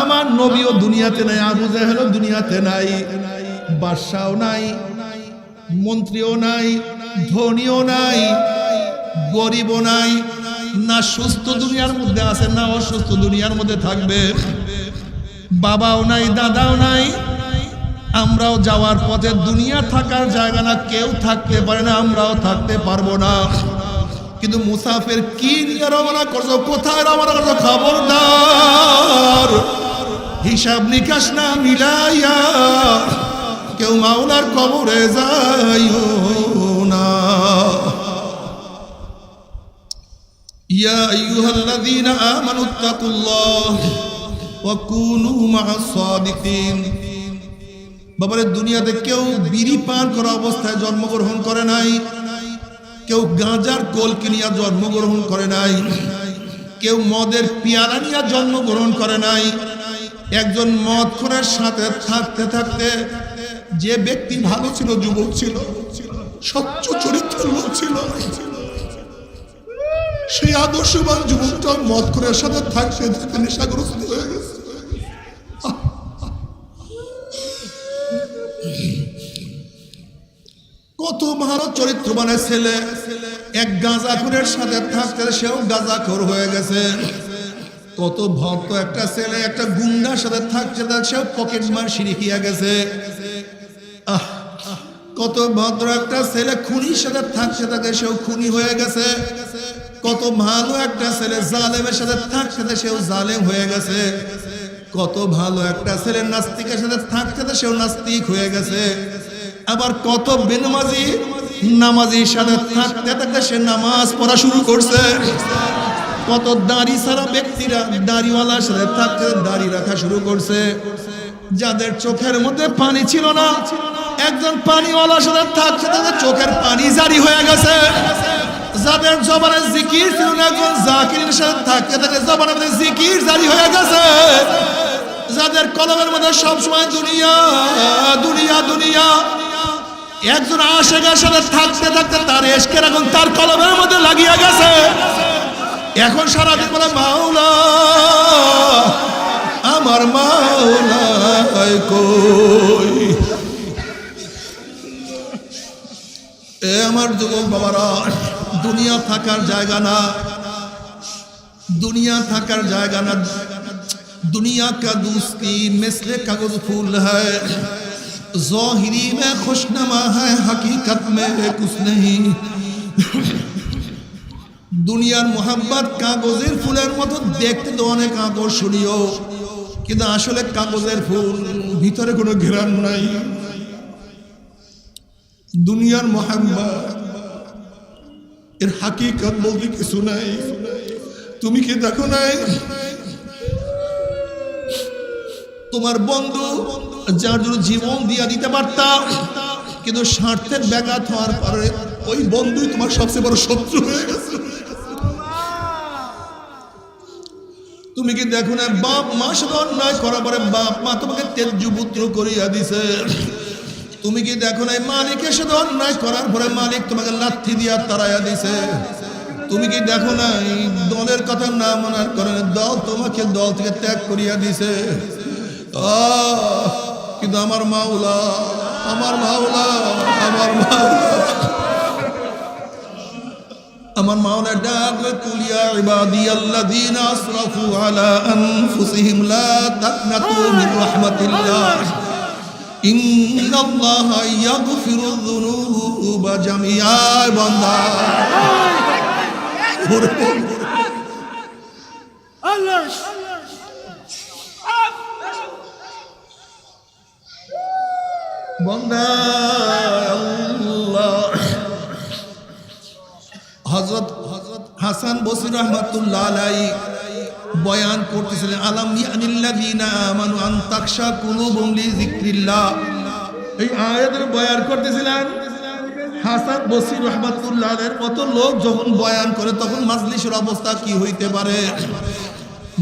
[SPEAKER 2] আমার নবীও দুনিয়াতে নাই, আবু জাহেলও দুনিয়াতে নাই, বাদশাও নাই, মন্ত্রীও নাই, ধনীও নাই, গরিবও নাই, না সুস্থ দুনিয়ার মধ্যে আছে, না অসুস্থ দুনিয়ার মধ্যে থাকবে, বাবাও নাই, দাদাও নাই। আমরাও যাওয়ার পথে, দুনিয়া থাকার জায়গা না, কেউ থাকতে পারে না, আমরাও থাকতে পারবো না। কিন্তু মুসাফির কি নিয়ে রওনা করছো, কোথায় রওনা করছো? খবরদার, হিসাব নিকাশ না মিলাইয়া কেউ মাওলার কবরে যাইও না। ইয়া আইয়ুহাল্লাযীনা আমানুত্তাকুল্লাহ ওয়া কুনু মা'আস সাদিকিন। বাবারে, দুনিয়াতে কেউ বিড়ি পান করা অবস্থায় জন্মগ্রহণ করে নাই, কেউ গাঁজার কলকি নিয়ে জন্মগ্রহণ করে নাই, কেউ মদের পিয়ালা নিয়ে জন্মগ্রহণ করে নাই। একজন মদখোরের সাথে থাকতে থাকতে যে ব্যক্তি ভালো ছিল, যুবক ছিল, স্বচ্ছ চরিত্রের লোক ছিল, সেই আদর্শবান যুবকটা মদখোরের সাথে থাকতে থাকতে নেশাগ্রস্ত হয়ে গেছে। কত ভালো চরিত্রবান ছেলে এক গাঁজাখোরের সাথে থাকতে সেও গাঁজাখোর হয়ে গেছে। কত ভক্ত একটা ছেলে একটা গুন্ডার সাথে থাকতে সেও পকেট মার শিরিকিয়া গেছে। কত ভদ্র একটা ছেলে খুনির সাথে থাকতে থাকে সেও খুনি হয়ে গেছে। কত ভালো একটা ছেলে জালেমের সাথে থাকতে সেও জালেম হয়ে গেছে।
[SPEAKER 1] কত ভালো একটা ছেলে নাস্তিকের সাথে থাকতে সেও নাস্তিক হয়ে গেছে। আবার কত বেনামাজি নামাজির সাথে থাকতে থাকতে সে নামাজ পড়া শুরু করছে। কত দাড়ি ছাড়া ব্যক্তিরা দাড়িওয়ালার সাথে থাকতে দাড়ি রাখা শুরু করছে। যাদের চোখের মধ্যে পানি ছিল না, একজন পানিওয়ালার সাথে থাকতে তাদের চোখের পানি জারি হয়ে গেছে। যাদের জবানে জিকির ছিল না, একজন জাকিরের সাথে থাকতে তাদের জবানের মধ্যে জিকির জারি হয়ে গেছে। যাদের কলমের মধ্যে সবসময় দুনিয়া দুনিয়া দুনিয়া, একজন আশেকের সাথে থাকতে থাকতে তার এশকের এখন তার কলমের মধ্যে লাগিয়ে গেছে। এখন সারাদিন বলে মাওলা আমার মাওলা কই। এ আমার যুবক বাবারা, দুনিয়া থাকার জায়গা না, দুনিয়া থাকার জায়গা না। दुनिया का दोस्ती मिसले कागज फूल है, ज़ाहिरी में खुशनुमा है, हकीकत में कुछ नहीं। দুনিয়ার মোহাব্বত কাগজের ফুলের মতো দেখতে তো অনেক আকর্ষণীয়, কিন্তু আসলে কাগজের ফুল, ভিতরে কোনো ঘ্রাণ নাই। দুনিয়ার মোহাব্বত এর হাকিকত বলতে কিছু নাই। তুমি কি দেখো নাই তোমার বন্ধু যার জন্য জীবন দিয়া দিতে পারতাম, কিন্তু স্বার্থের ব্যাঘাত হওয়ার পরে ওই বন্ধুই তোমার সবচেয়ে বড় শত্রু হয়ে গেছে। তুমি কি দেখো না বাপ মা সাথে অন্যায় করার পরে বাপ মা তোমাকে তেজ্য পুত্র করিয়া দিছে। তুমি কি দেখো না মালিকের সাথে অন্যায় করার পরে মালিক তোমাকে লাথি দিয়া তাড়াইয়া দিছে। তুমি কি দেখো না দলের কথা না মানার কারণে দল তোমাকে দল থেকে ত্যাগ করিয়া দিছে। কিন্তু আমার মাওলা, আমার মাওলা, আমার মাওলা, আমার মাওলা ডাকলে কুলিয়া ইবাদিয়াল্লাযীনা আসরাফু আলা আনফুসিহিম লা তাকনাতু মিন রাহমাতিল্লাহ ইন্নাল্লাহা ইয়াগফিরুয যুনুবা জামিআ। বান্দা আল্লাহ বন্দা আল্লাহ। হযরত হাসান বসরি রাহমাতুল্লাহ আলাইহি বয়ান করতেছিলেন, আলাম ইয়ানিল্লাযীনা আমানু আন তাকশা কুলুবুহুম লিযিকরিল্লাহ। এই আয়াতের বয়ান করতেছিলেন হাসান বসরি রাহমাতুল্লাহ আলাইহির মতো লোক যখন বয়ান করে তখন মাজলিসের অবস্থা কি হইতে পারে।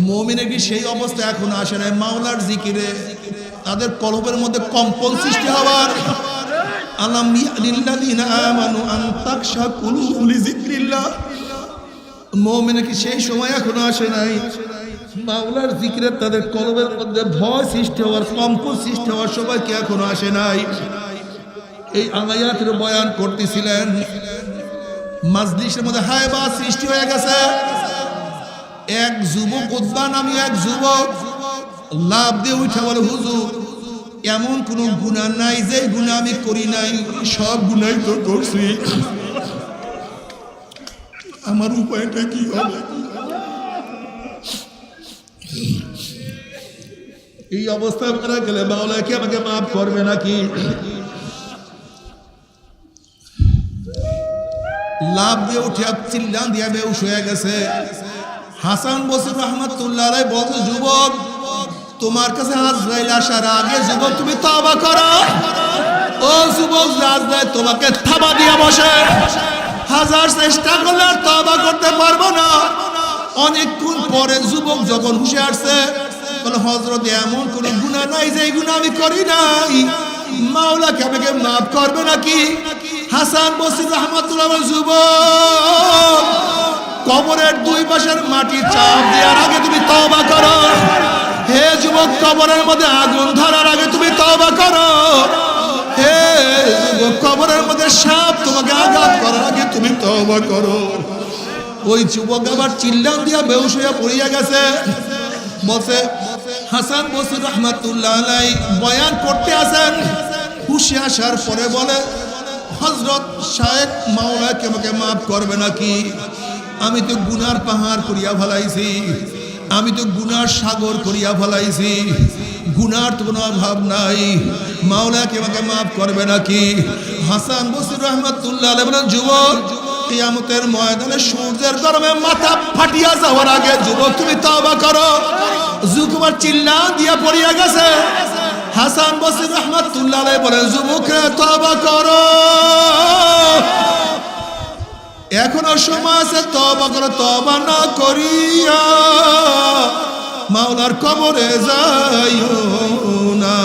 [SPEAKER 1] মুমিনের কি সেই অবস্থা এখন আসে না? মাওলার জিকিরে তাদের কলবের মধ্যে কম্পন সৃষ্টি হওয়ার। আলাম ইয়ানিল্লাযীনা আমানু আন তাকশা কুলুবুহুম লিযিকরিল্লাহ। মুমিনের কি সেই সময় এখনো আসে নাই? মাওলার জিকিরে তাদের কলবের মধ্যে ভয় সৃষ্টি হওয়ার, কম্পন সৃষ্টি হওয়ার সময় কি এখনো আসে নাই? এই আয়াতের বয়ান করতেছিলেন, মাজলিসের মধ্যে হায়বা সৃষ্টি হয়ে গেছে। এক যুবক, উদ্বা নামী এক যুবক লাভ দিয়ে উঠে বলে, হুজুর এমন কোন গুনাহ নাই যে গুনাহ আমি করি নাই, সব গুনাহই তো করছি, আমার উপায়টা কি হবে? এই অবস্থায় আপনারা গেলে মাওলা কি আমাকে মাফ করবে নাকি? লাভ দিয়ে উঠে চিল্লান দিয়া বেহুশ হয়ে গেছে। হাসান বসরি রাহমাতুল্লাহ আলাইহি বলছে, যুবক তোমার কাছে আজরাইল আসার আগে যুবক তুমি তওবা করো। ও যুবক, আজরাইল তোমাকে থাবা দিয়া বসে, হাজার চেষ্টা করলে আর তওবা করতে পারবো না। অনেকক্ষণ পরে যুবক যখন হুঁশে আসছে, বলে হযরত এমন কোন গুনাহ নাই যে গুনাহ আমি করি নাই, মাওলা কি আমাকে মাফ করবে নাকি? হাসান বসরি রাহমাতুল্লাহ আলাইহি, যুবক কবরের দুই পাশের মাটি চাপ দেওয়ার আগে তুমি তওবা করো। হে যুবক, কবরের মধ্যে আগুন ধরার আগে তুমি তওবা করো। হে যুবক, কবরের মধ্যে সাপ তোমাকে আঘাত করার আগে তুমি তওবা করো। ওই যুবক আবার চিল্লান দিয়া বেহুশ হইয়া পড়িয়া গেছে। বলছে হাসান বসরি রাহমাতুল্লাহ আলাইহি বয়ান করতে আসেন, হুঁশে আসার পরে বলে, হযরত শায়েখ মাওলা কি আমাকে মাফ করবে নাকি? আমি তো গুনার পাহাড় করিয়া ফেলাইছি, আমি তো গুনার সাগর করিয়া ফেলাইছি, গুনার তো কোনো অভাব নাই, মাওলা কি আমাকে মাফ করবে নাকি? হাসান বসরি রহমাতুল্লাহ আলাইহি বলেন, যুবক কিয়ামতের ময়দানে সূর্যের গরমে মাথা ফাটিয়া যাওয়ার আগে যুবক তুমি তওবা করো। যুবক চিল্লা দিয়া পড়িয়া গেছে। হাসান বসরি রহমাতুল্লাহ আলাইহি বলেন, যুবকরা তওবা করো, এখনো সময় আছে, তওবা করো। তওবা না করিয়া মাওলার কবরে যাইও না।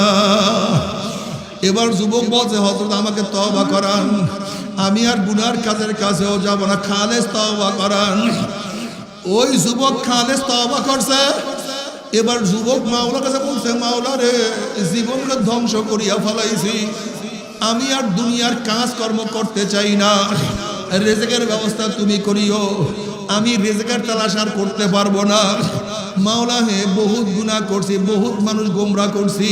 [SPEAKER 1] এবার যুবক বলছে, হযরত আমাকে তওবা করান, আমি আর গুনার কাজের কাছেও যাব না, খালেস তওবা করান। ওই যুবক খালেস তওবা করছে। এবার যুবক মাওলার কাছে বলছে, মাওলা রে, জীবনকে ধ্বংস করিয়া ফেলাইছি, আমি আর দুনিয়ার কাজ কর্ম করতে চাই না, রিজিকের ব্যবস্থা তুমি করিও, আমি রিজিকের তালাশ আর করতে পারবো না। মাওলা হে, বহুত গুনাহ করছি, বহুত মানুষ গোমরাহ করছি,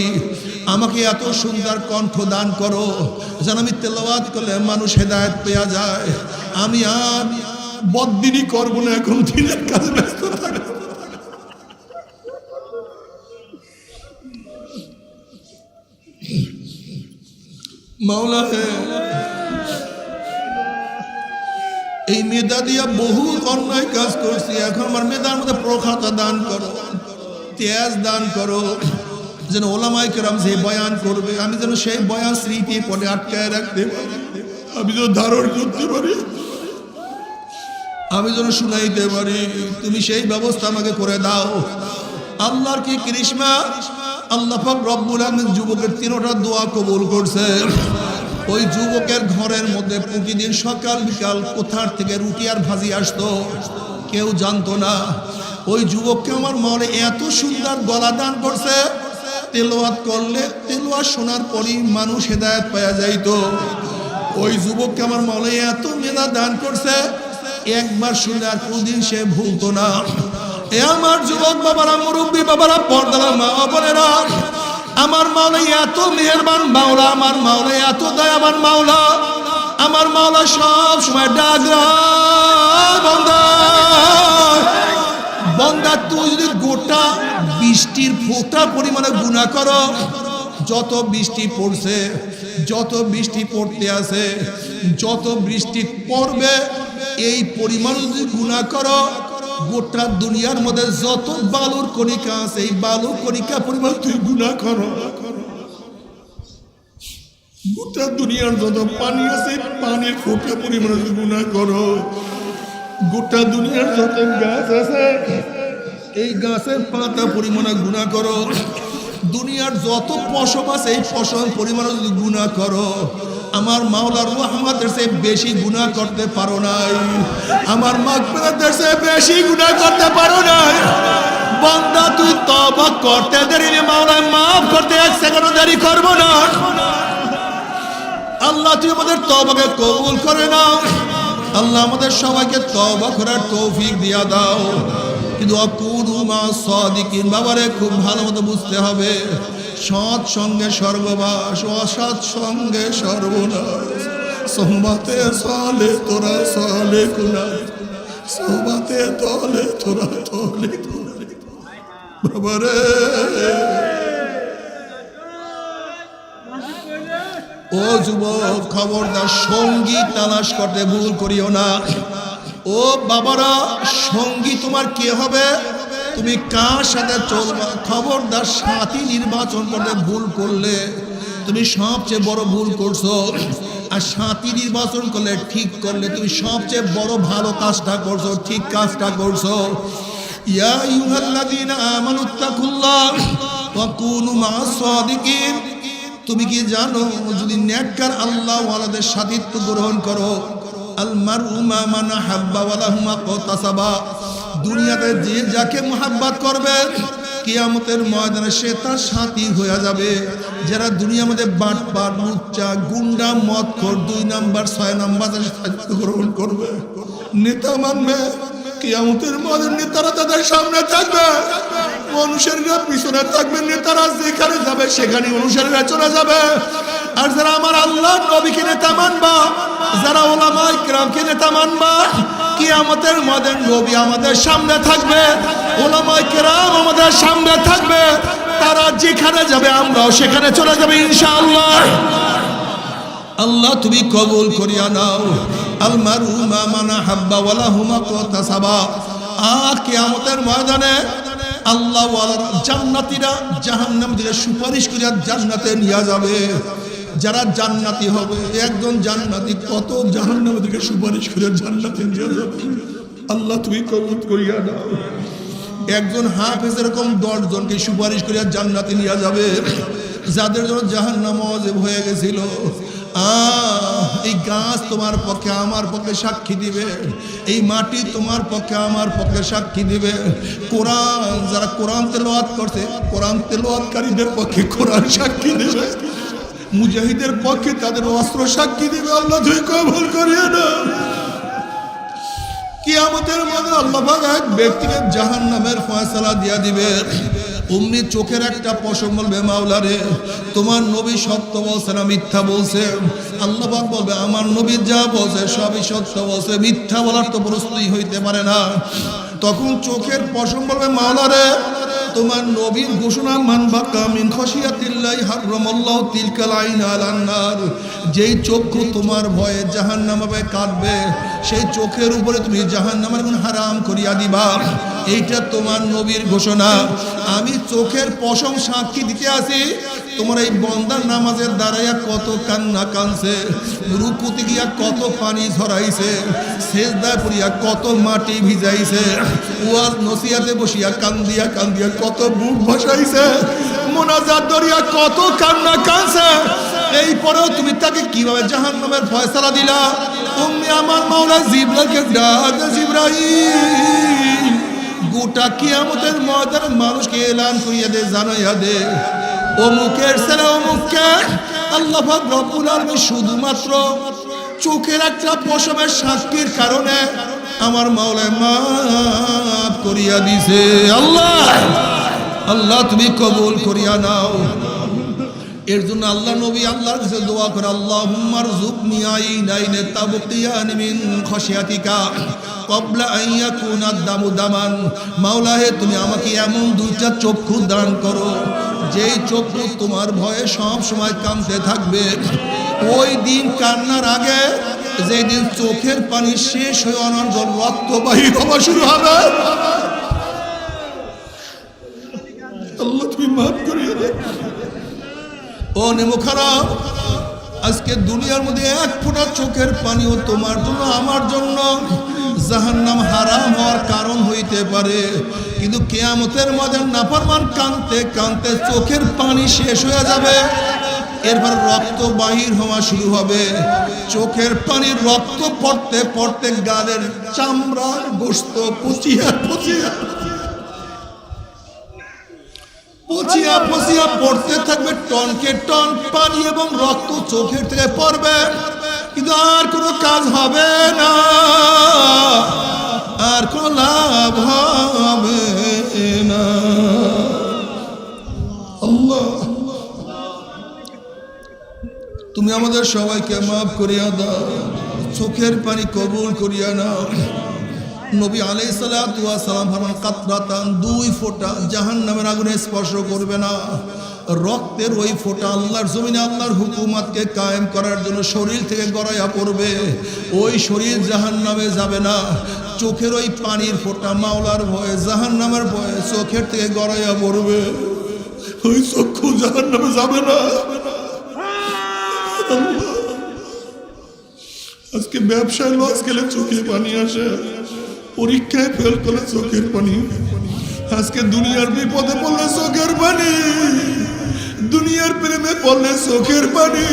[SPEAKER 1] আমাকে এত সুন্দর কণ্ঠ দান করো যেন আমি তেলাওয়াত করলে মানুষ হেদায়েত পেয়ে যায়। আমি আর বদদিনই করবো না, এখন দিনের কাজে ব্যস্ত থাকবো। মাওলা হে, এই মেধা দিয়া বহু অন্যায় কাজ করছি, এখন আমার মেধার মধ্যে প্রখরতা দান করো, তেজ দান করো, যেন ওলামায়ে কেরাম যে বয়ান করবে আমি যেন সেই বয়ান স্মৃতি পড়ে আটকায় রাখতে পারি, আমি যেন ধারণ করতে পারি, আমি যেন শুনাইতে পারি। তুমি সেই ব্যবস্থা আমাকে করে দাও। আল্লাহর কি করিশ্মা, আল্লাহ পাক রব্বুল আলামিন যুবকের তিনটা দোয়া কবুল করছে। ওই যুবকের ঘরের মধ্যে প্রতিদিন সকাল বিকাল কোথার থেকে রুটি আর ভাজি আসতো, কেউ জানতো না। ওই যুবককে আমার মনে এত সুন্দর গলা দান করছে, তেলাওয়াত করলে তেলাওয়াত শোনার পরই মানুষ হেদায়েত পাওয়া যাইতো। ওই যুবককে আমার মনে এত মেধা দান করছে, একবার শুনলে আর কোনদিন সে ভুলতো না। এ আমার যুবক বাবারা, মুরব্বী বাবারা, পর্দার মা বোনেরা, আমার মাওলা এত মেহেরবান মাওলা, আমার মাওলা এত দয়াবান মাওলা, আমার মাওলা সব সময় ডাকরা, বান্দা বান্দা তুই যদি গোটা বৃষ্টির ফোঁটা পরিমাণে গুনাহ করো, যত বৃষ্টি পড়ছে, যত বৃষ্টি পড়তে আছে, যত বৃষ্টি পড়বে, এই পরিমাণ যদি গুনাহ করো, গোটা দুনিয়ার মধ্যে যত বালুর কণিকা আছে, এই বালুর কণিকা পরিমাণ তুই গুনাহ করো। গোটা দুনিয়ার যত পানি আছে, পানির ফোঁটা পরিমাণ গুনাহ করো। গোটা দুনিয়ার যত গাছ আছে, এই গাছের পাতা পরিমাণে গুনাহ করো। দুনিয়ার যত ফসল আছে, এই ফসল পরিমাণে যদি গুনাহ করো, আমার মাওলার রহমতের চেয়ে বেশি গুনাহ করতে পারো নাই, আমার মাগফিরাতের চেয়ে বেশি গুনাহ করতে পারো নাই। বান্দা তুই তওবা করতে দেরি নেই, মাওলা মাফ করতে এক সেকেন্ডও দেরি করবো না। আল্লাহ তুই আমাদের তওবাকে কবুল করে নাও। আল্লাহ আমাদের সবাইকে তওবা করার তৌফিক দিয়া দাও। কিন্তু আকুনু মা সাদিকিন, বাবারে খুব ভালো মতো বুঝতে হবে, সৎ সঙ্গে স্বর্গবাস, অসৎ সঙ্গে সর্বনাশ। সোহবাতে সালে তোরা সালে কুনা, সোহবাতে তলে তোরা তলে কুনা। বাবারে ও যুবক, খবরদার সঙ্গী তালাশ করতে ভুল করিও না। ও বাবারা, সঙ্গী তোমার কে হবে, তুমি কার সাথে চলবা, খবরদার সাথী নির্বাচন করতে ভুল করলে তুমি সবচেয়ে বড় ভুল করছো। আর সাথী নির্বাচন করলে, ঠিক করলে তুমি সবচেয়ে বড় ভালো কাজটা করছো, ঠিক কাজটা করছো। ইয়া আইয়ুহাল্লাযীনা আমানুত্তাকুল্লাহ ওয়া কুনু মা'আস সাদিকিন। তুমি কি জানো, যদি নেককার আল্লাহ ওয়ালাদের সাথীত্ব গ্রহণ করো, আল মারউ মা মান হাব্বা ওয়া লাহু মা কাতাসাবা, দুনিয়াতে যে যাকে মুহাব্বত করবে, কিয়ামতের ময়দানে সে তার সাথী হয়ে যাবে। যারা দুনিয়ার মধ্যে বাটপার, লুচ্চা, গুন্ডা, মদখোর, 2 নাম্বার 6 নাম্বার সাথীত্ব গ্রহণ করবে, নেতা মানবে, কিয়ামতের ময়দানে নেতারা তাদের সামনে থাকবে, অনুসারীরা পিছনে থাকবে, নেতারা যেখানে যাবে সেখানে অনুসারীরা চলে যাবে। আর যারা আমার আল্লাহ নবীকে নেতা মানবা, যারা ওলামায়ে কেরামকে নেতা মানবা, কিয়ামতের ময়দানে নবী আমাদের সামনে থাকবে, ওলামায়ে কেরাম আমাদের সামনে থাকবে, তারা যেখানে যাবে আমরাও সেখানে চলে যাবে ইনশাআল্লাহ। আল্লাহ তুমি কবুল করিয়া নাও। আল মারু মা মান হাব্বা ওয়া লাহু মা কাতাসাবা। কিয়ামতের ময়দানে আল্লাহ ওয়ালারা জান্নাতীরা জাহান্নামীদের সুপারিশ করিয়া জান্নাতে নিয়ে যাবে। যারা জান্নাতি হবে, একজন জান্নাতি কত জাহান্নামীদেরকে সুপারিশ করিয়া জান্নাতে নিয়ে যাবে। আল্লাহ তুমি কবুল করিয়া নাও। একজন হাফেজ এরকম 10 জনকে সুপারিশ করিয়া জান্নাতে নিয়ে যাবে, যাদের জন্য জাহান্নাম ওয়াজিব হয়ে গেছিল। এই গাছ তোমার পক্ষে আমার পক্ষে সাক্ষী দিবে, এই মাটি তোমার পক্ষে আমার পক্ষে সাক্ষী দিবে। কোরআন যারা কোরআন তেলাওয়াত করছে, কোরআন তেলাওয়াতকারীদের পক্ষে কোরআন সাক্ষী দিবে, মুজাহিদের পক্ষে তাদের অস্ত্র সাক্ষী দিবে। আল্লাহ তুই কবুল করিয়া নাও। কিয়ামতের মধ্যে আল্লাহ পাক এক ব্যক্তিকে জাহান্নামের ফয়সালা দিয়া দিবে। অমনি চোখের একটা পশম বলবে, মাওলা রে, তোমার নবী সত্য বলছে না মিথ্যা বলছে? আল্লাহ পাক বলবে, আমার নবী যা বলছে সবই সত্য বলছে, মিথ্যা বলার তো প্রশ্নই হইতে পারে না। তখন চোখের পশম বলবে, মাওলা রে, তোমার নবীর ঘোষণা, মান বাকা মিন খাশিয়াতিল্লাহি হারামাল্লাহু তিলকাল আইন আলান নার। যেই চক্ষু তোমার ভয়ে জাহান্নামে কাঁদবে, সেই চোখের উপরে তুমি জাহান্নামের আগুন হারাম করিয়া দিবা। এইটা তোমার নবীর ঘোষণা। আমি চোখের পশম সাক্ষী দিতে আসি, তোমার এই বন্দার নামাজের দাঁড়াইয়া কত কান্না কানছে, রুকুতে গিয়া কত পানি ঝরাইছে, সেজদায় পড়িয়া কত মাটি ভিজাইছে, ওয়াজ নসিহাতে বসিয়া কান্দিয়া কান্দিয়া কত বুক ভাসাইছে, মোনাজাত দরিয়া কত কান্না কানছে। এই পরেও তুমি তাকে কিভাবে জাহান্নামের ফয়সালা দিলা? তুমি আমার মাওলা জিবরাইলকে ডাক, জিবরাইল গোটা কিয়ামতের ময়দানে মানুষকে এলান করিয়া দে, জানাইয়া দে, অমুকের ছেলে অমুককে আল্লাহ পাক রব্বুল আলামিন শুধুমাত্র চোখের একটা পশমের সাক্ষীর কারণে আমার মাওলায় মাফ করিয়া দিছে। আল্লাহ আল্লাহ তুমি কবুল করিয়া নাও। এর জন্য আল্লাহ নবী আল্লাহর কাছে দোয়া করে, আল্লাহুম্মা রযুকনি আইনাইনে তাবকিয়ান মিন খাশিয়াতিকা ক্বাবলা আন ইয়াকুনা দামু দামান। মাওলা হে, তুমি আমাকে এমন দুইটা চক্ষু দান করো, যেই চক্ষু তোমার ভয়ে সব সময় কাঁদতে থাকবে। ওই দিন কান্নার আগে, যেই দিন চোখের পানি শেষ হয়ে অনর্গল রক্ত বাহির হওয়া শুরু হবে, আল্লাহ তুমি মাফ করিয়ে দাও। ও নেমুখারাম, আজকে দুনিয়ার মধ্যে এক ফোঁটা চোখের পানিও তোমার জন্য আমার জন্য জাহান্নাম হারাম হওয়ার কারণ হইতে পারে, কিন্তু কিয়ামতের মধ্যে নাফরমান কাঁদতে কাঁদতে চোখের পানি শেষ হয়ে যাবে, এরপর রক্ত বাহির হওয়া শুরু হবে। চোখের পানির রক্ত পড়তে পড়তে গালের চামড়া গোশত পচিয়া পচিয়া পচিয়া পচিয়া পড়তে থাকবে, টনকে টন পানি এবং রক্ত চোখের থেকে পড়বে, কিন্তু আর কোনো কাজ হবে না, আর কোনো লাভ হবে না। আল্লাহ তুমি আমাদের সবাইকে মাফ করিয়া দাও, চোখের পানি কবুল করিয়া নাও। নবী আলাইহিস সালাতু ওয়াস সালাম ফরমান, কাতরাতান, 2 ফোঁটা জাহান্নামের আগুনে স্পর্শ করবে না। রক্তের ওই ফোঁটা আল্লাহর জমিনে আল্লাহর হুকুমতকে কায়েম করার জন্য শরীর থেকে গড়াইয়া পড়বে, ওই শরীর জাহান্নামে যাবে না। চোখের ওই পানির ফোঁটা মাওলার ভয়ে, জাহান্নামের ভয়ে চোখের থেকে গড়াইয়া পড়বে, ওই চক্ষু জাহান্নামে যাবে না। আজকে ব্যবসায় লস গেলে চোখের পানি আসে, পরীক্ষায় ফেল করলে চোখের পানি, আজকে দুনিয়ার বিপদে পড়লে চোখের পানি, দুনিয়ার প্রেমে পড়লে চোখের পানি,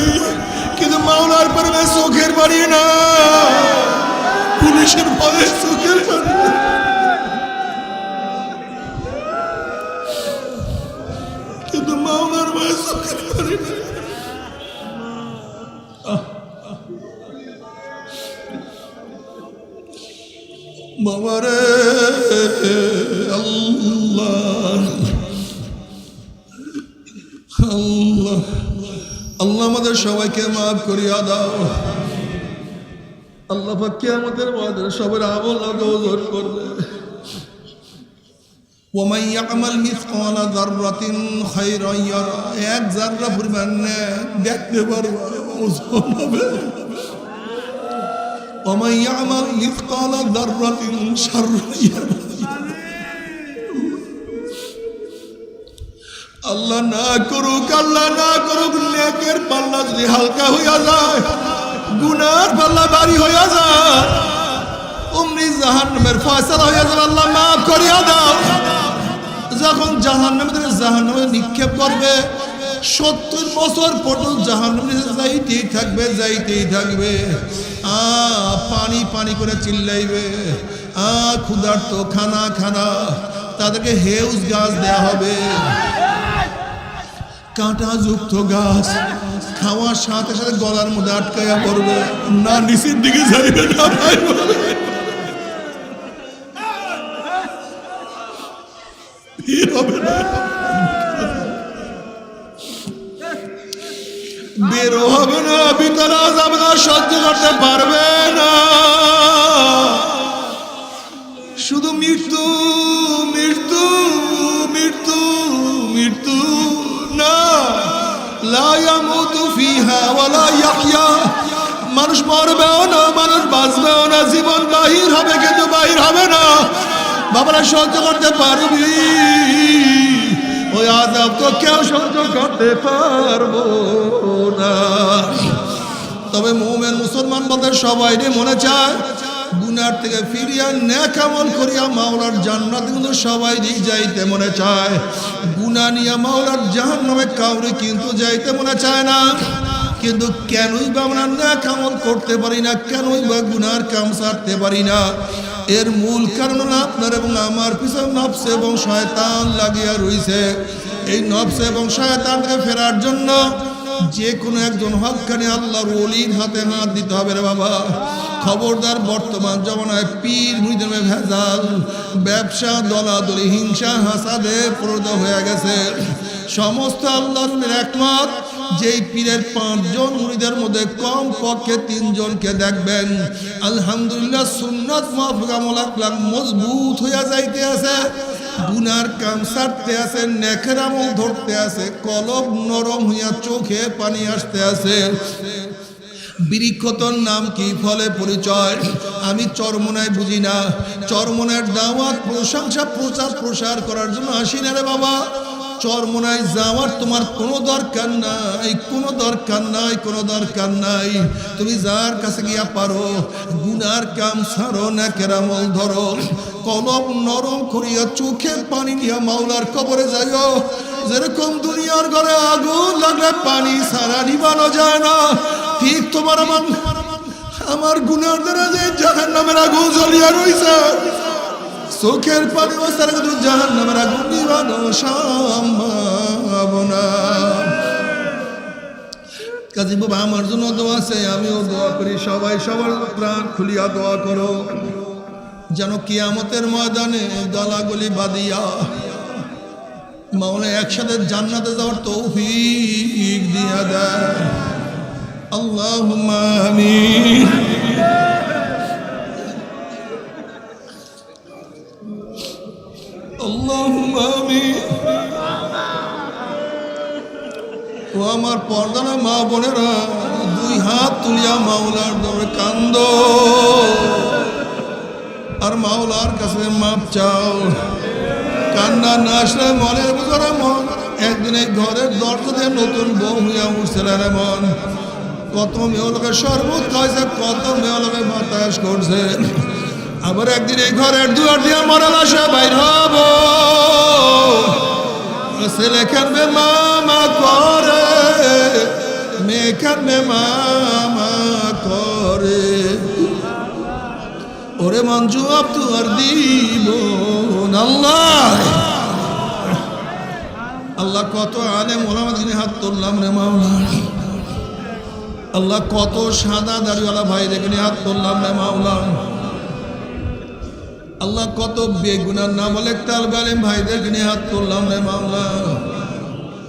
[SPEAKER 1] কিন্তু মাওলার প্রেমে চোখের পানি না, পুলিশের ভয়ে চোখের পানি, কিন্তু মাওলার ভয়ে চোখের পানি না। বাবারে আল্লাহ আল্লাহ আল্লাহ আমাদের সবাইকে মাফ করিয়া দাও। আল্লাহ পাক কিয়ামতের ময়দানে সবার আমল ওজন করবে। ওয়ামান ইয়ামাল মিসকালা যাররাতিন খায়রান ইয়ারা, এক যাররা পরিমাণ দেখতে পারবা ওজন হবে। ওয়ামান ইয়ামাল মিসকালা যাররাতিন শাররান ইয়ারা। আল্লাহ না করুক, আল্লাহ না করুক, নেকের পাল্লা যদি হালকা হইয়া যায়, গুনার পাল্লা ভারী হইয়া যায়, অমনি জাহান্নামের ফয়সালা হইয়া যাবে। আল্লাহ মাফ করিয়া দাও। যখন জাহান্নামে নিক্ষেপ করবে, 70 বছর পর্যন্ত জাহান্নামে যাইতেই থাকবে, যাইতেই থাকবে। পানি পানি করে চিল্লাইবে, ক্ষুধার্ত, খানা খানা। তাদেরকে হেউজ গাছ দেয়া হবে, কাঁটাযুক্ত গাছ। খাওয়ার সাথে সাথে গলার মধ্যে আটকাইয়া পড়বে, না নিচের দিকে যাইবে না ভাই, বেরো হবে না, ভিতরে যাবে না, সহ্য করতে পারবে না। শুধু মৃত্যু মৃত্যু মৃত্যু মৃত্যু, না লা ইয়ামুতু ফিহা ওয়ালা ইয়াহইয়া। মানুষ মরবেও না, মানুষ বাঁচবেও না, জীবন বাহির হবে কিন্তু বাহির হবে না। বাবারা সহ্য করতে পারবি? ওই আযাব তো কেউ সহ্য করতে পারবো না। তবে মুমিন মুসলমান বলতে সবাই মনে চায় গুনার থেকে ফিরিয়া নেক আমল করিয়া মাওলার জান্নাতে কিন্তু সবাই যাইতে মনে চায়। গুনাহ নিয়ে মাওলার জাহান্নামে কাউরে কিন্তু যাইতে মনে চায় না। কিন্তু কেনই বা আমরা নেক আমল করতে পারি না, কেনই বা গুনার কাম ছাড়তে পারি না? এর মূল কারণ হলো আপনার এবং আমার পিছনে নফস এবং শয়তান লাগিয়া রইছে। এই নফস এবং শয়তান থেকে ফেরার জন্য যে কোনো একজন হক্কানি আল্লাহর ওলির হাতে হাত দিতে হবে রে বাবা। খবরদার, বর্তমান জমানায় পীর মুরিদের ভেজাল, ব্যবসা, দলাদলি, হিংসা, হাসাদে পরিণত হয়ে গেছে। সমস্ত আল্লাহর একমত যেই পীরের 5 জন মুরিদের মধ্যে কম পক্ষে 3 জনকে দেখবেন আলহামদুলিল্লাহ সুন্নাত মাফিক আমল আখলাক মজবুত হইয়া যাইতে আছে, গুনার কাম ছাড়তে আছে, নেকের আমল ধরতে আছে, কলব নরম হইয়া চোখে পানি আসতে আছে। বৃক্ষতর নাম কি, ফলে পরিচয়। আমি চরমনায় বুঝি না, চরমনার দাওয়াত, প্রশংসা, প্রচার প্রসার করার জন্য আসি না রে বাবা। চরমনায় যাওয়ার তোমার কোনো দরকার নাই, কোনো দরকার নাই, কোনো দরকার নাই। তুমি যার কাছে গিয়া পারো গুনার কাম ছাড়ো, নেকের আমল ধরো, কলব নরম করিয়া চোখে পানি নিয়া মাওলার কবরে যাইও। যেরকম দুনিয়ার ঘরে আগুন লাগলে পানি ছাড়া নিবানো যায় না, ঠিক তোমার আমার গুনার দ্বারা যে জাহান্নামের আগুন জ্বলিয়া রইছে, চোখের পানি ছাড়া কিন্তু জাহান্নামের আগুন নিবানো সম্ভব না। কাজী বাবা আমার জন্য দোয়া চাই, আমিও দোয়া করি। সবাই সবার প্রাণ খুলিয়া দোয়া করো যেন কিয়ামতের ময়দানে গলাগলি বাঁধিয়া মাওলা একসাথে জান্নাতে যাওয়ার তৌফিক দিয়া দেয়। আল্লাহুম্মা আমিন। আল্লাহুম্মা আমিন। ও আমার পর্দানা মা বোনেরা, 2 হাত তুলিয়া মাওলার দরবারে কান্দো আর মাওলার কাছে মাপ চাও। কান্না না আসলে মনের ভিতরে মন একদিন এই ঘরের দরজা দিয়ে নতুন বউ হইয়া উঠছে রে মন। কত মেয়ে লোকে শরবত খাইছে, কত মেয়ে লোকে বাতাস করছে, আবার একদিন এই ঘরের দুয়ার দিয়ে মরা লাশে বাইর হব। ছেলে খানবে মামা করে, মেয়ে খানবে মামা করে, ওরে মন জবাব তো আর দিব না। আল্লাহ কত আলেম ওলামা দিনে হাত তুললাম রে মাওলা। আল্লাহ কত সাদা দাড়িওয়ালা ভাই দেখে হাত তুললাম রে মাওলা। আল্লাহ কত বেগুনার নাম বলে তালবে আলেম ভাইদেরকে নিয়ে হাত তুললাম রে মাওলা।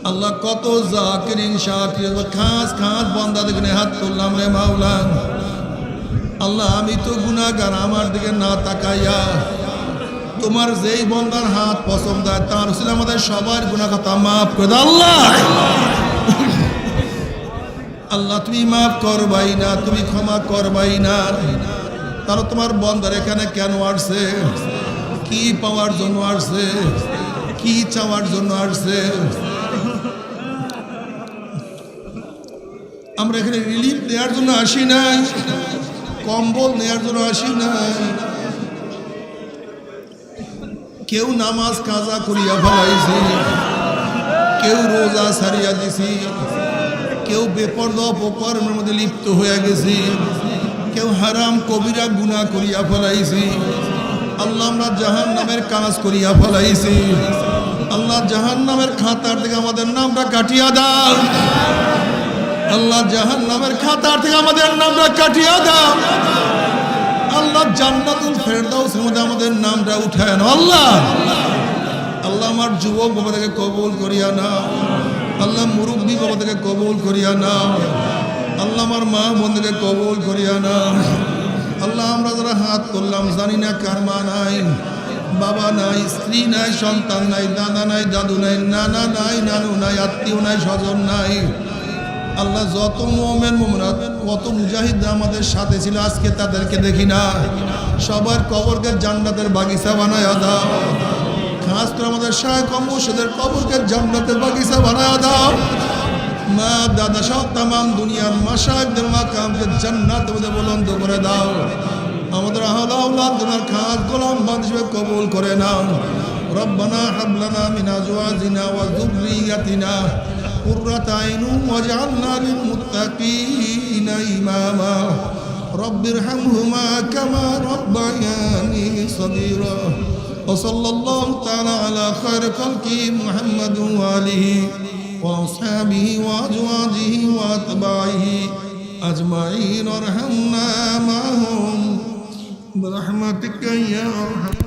[SPEAKER 1] আল্লাহ কত জাকিরিন শাকির খাস খাস বান্দাদেরকে নিয়ে হাত তুললাম রে মাওলা। আল্লাহ আমি তো গুনাহগার, আমার দিকে না তাকাইয়া তোমার যেই বন্দার হাত পছন্দ হয় তার ছিল আমাদের সবার গুনাহ খাতা মাফ করে দাও আল্লাহ। আল্লাহ তুমি মাফ করবাই না, তুমি ক্ষমা করবাই না। তারা তোমার বন্দার এখানে কেন আসছে, কি পাওয়ার জন্য আসছে, কি চাওয়ার জন্য আসছে? আমরা এখানে রিলিফ নেওয়ার জন্য আসি নাই, কম্বল নেওয়ার জন্য আসি নাই। কেউ নামাজ কাজা করিয়া ফেলাইছি, কেউ রোজা সারিয়া দিছি, কেউ বেপরদা অপকর্মের মধ্যে লিপ্ত হয়ে গেছি, কেউ হারাম কবিরা গুনাহ করিয়া ফেলাইছি। আল্লাহ আমরা জাহান্নামের কাজ করিয়া ফেলাইছি। আল্লাহ জাহান্নামের খাতার থেকে আমাদের নামটা কাটিয়া দাও। আল্লাহ জাহান্নামের খাতার থেকে আমাদের নামটা কাটিয়া দাও। আল্লাহ জান্নাতুল ফেরদাউসের মধ্যে আমাদের নামটা উঠায় নাও আল্লাহ। আল্লাহ আমার যুবক বাবাদেরকে কবুল করিয়া নাও। আল্লাহ মুরব্বী বাবাদেরকে কবুল করিয়া নাও। আল্লাহ আমার মা বোনদেরকে কবুল করিয়া নাও। আল্লাহ আমরা যারা হাত তুললাম জানি না কার মা নাই, বাবা নাই, স্ত্রী নাই, সন্তান নাই, দাদা নাই, দাদু নাই, নানা নাই, নানু নাই, আত্মীয় নাই, স্বজন নাই। আল্লাহ যত মুমিন মুমিনাত কত মুজাহিদ আমাদের সাথে ছিল আজকে তাদেরকে দেখি না। সবার কবরকে জান্নাতের বাগিচা বানায়া দাও। খাস করে আমাদের শায়েখ ও মুর্শিদের কবরকে জান্নাতের বাগিচা বানায়া দাও। মা দাদা সহ তামাম দুনিয়ার মাশায়েখদের মাকামকে জান্নাতের মধ্যে বুলন্দ করে দাও। আমাদের আহল আওলাদ তোমার খাস গোলাম বান্দা হিসেবে কবুল করে নাও। রব্বানা হাব লানা মিন আজওয়াজিনা ওয়া যুররিয়াতিনা قرة عين واجعلنا للمتقين إماما رب ارحمهما كما ربياني صغيرا وصلى الله تعالى على خير خلقه محمد وآله وأصحابه وأزواجه وأتباعه أجمعين وارحمنا معهم برحمتك يا أرحم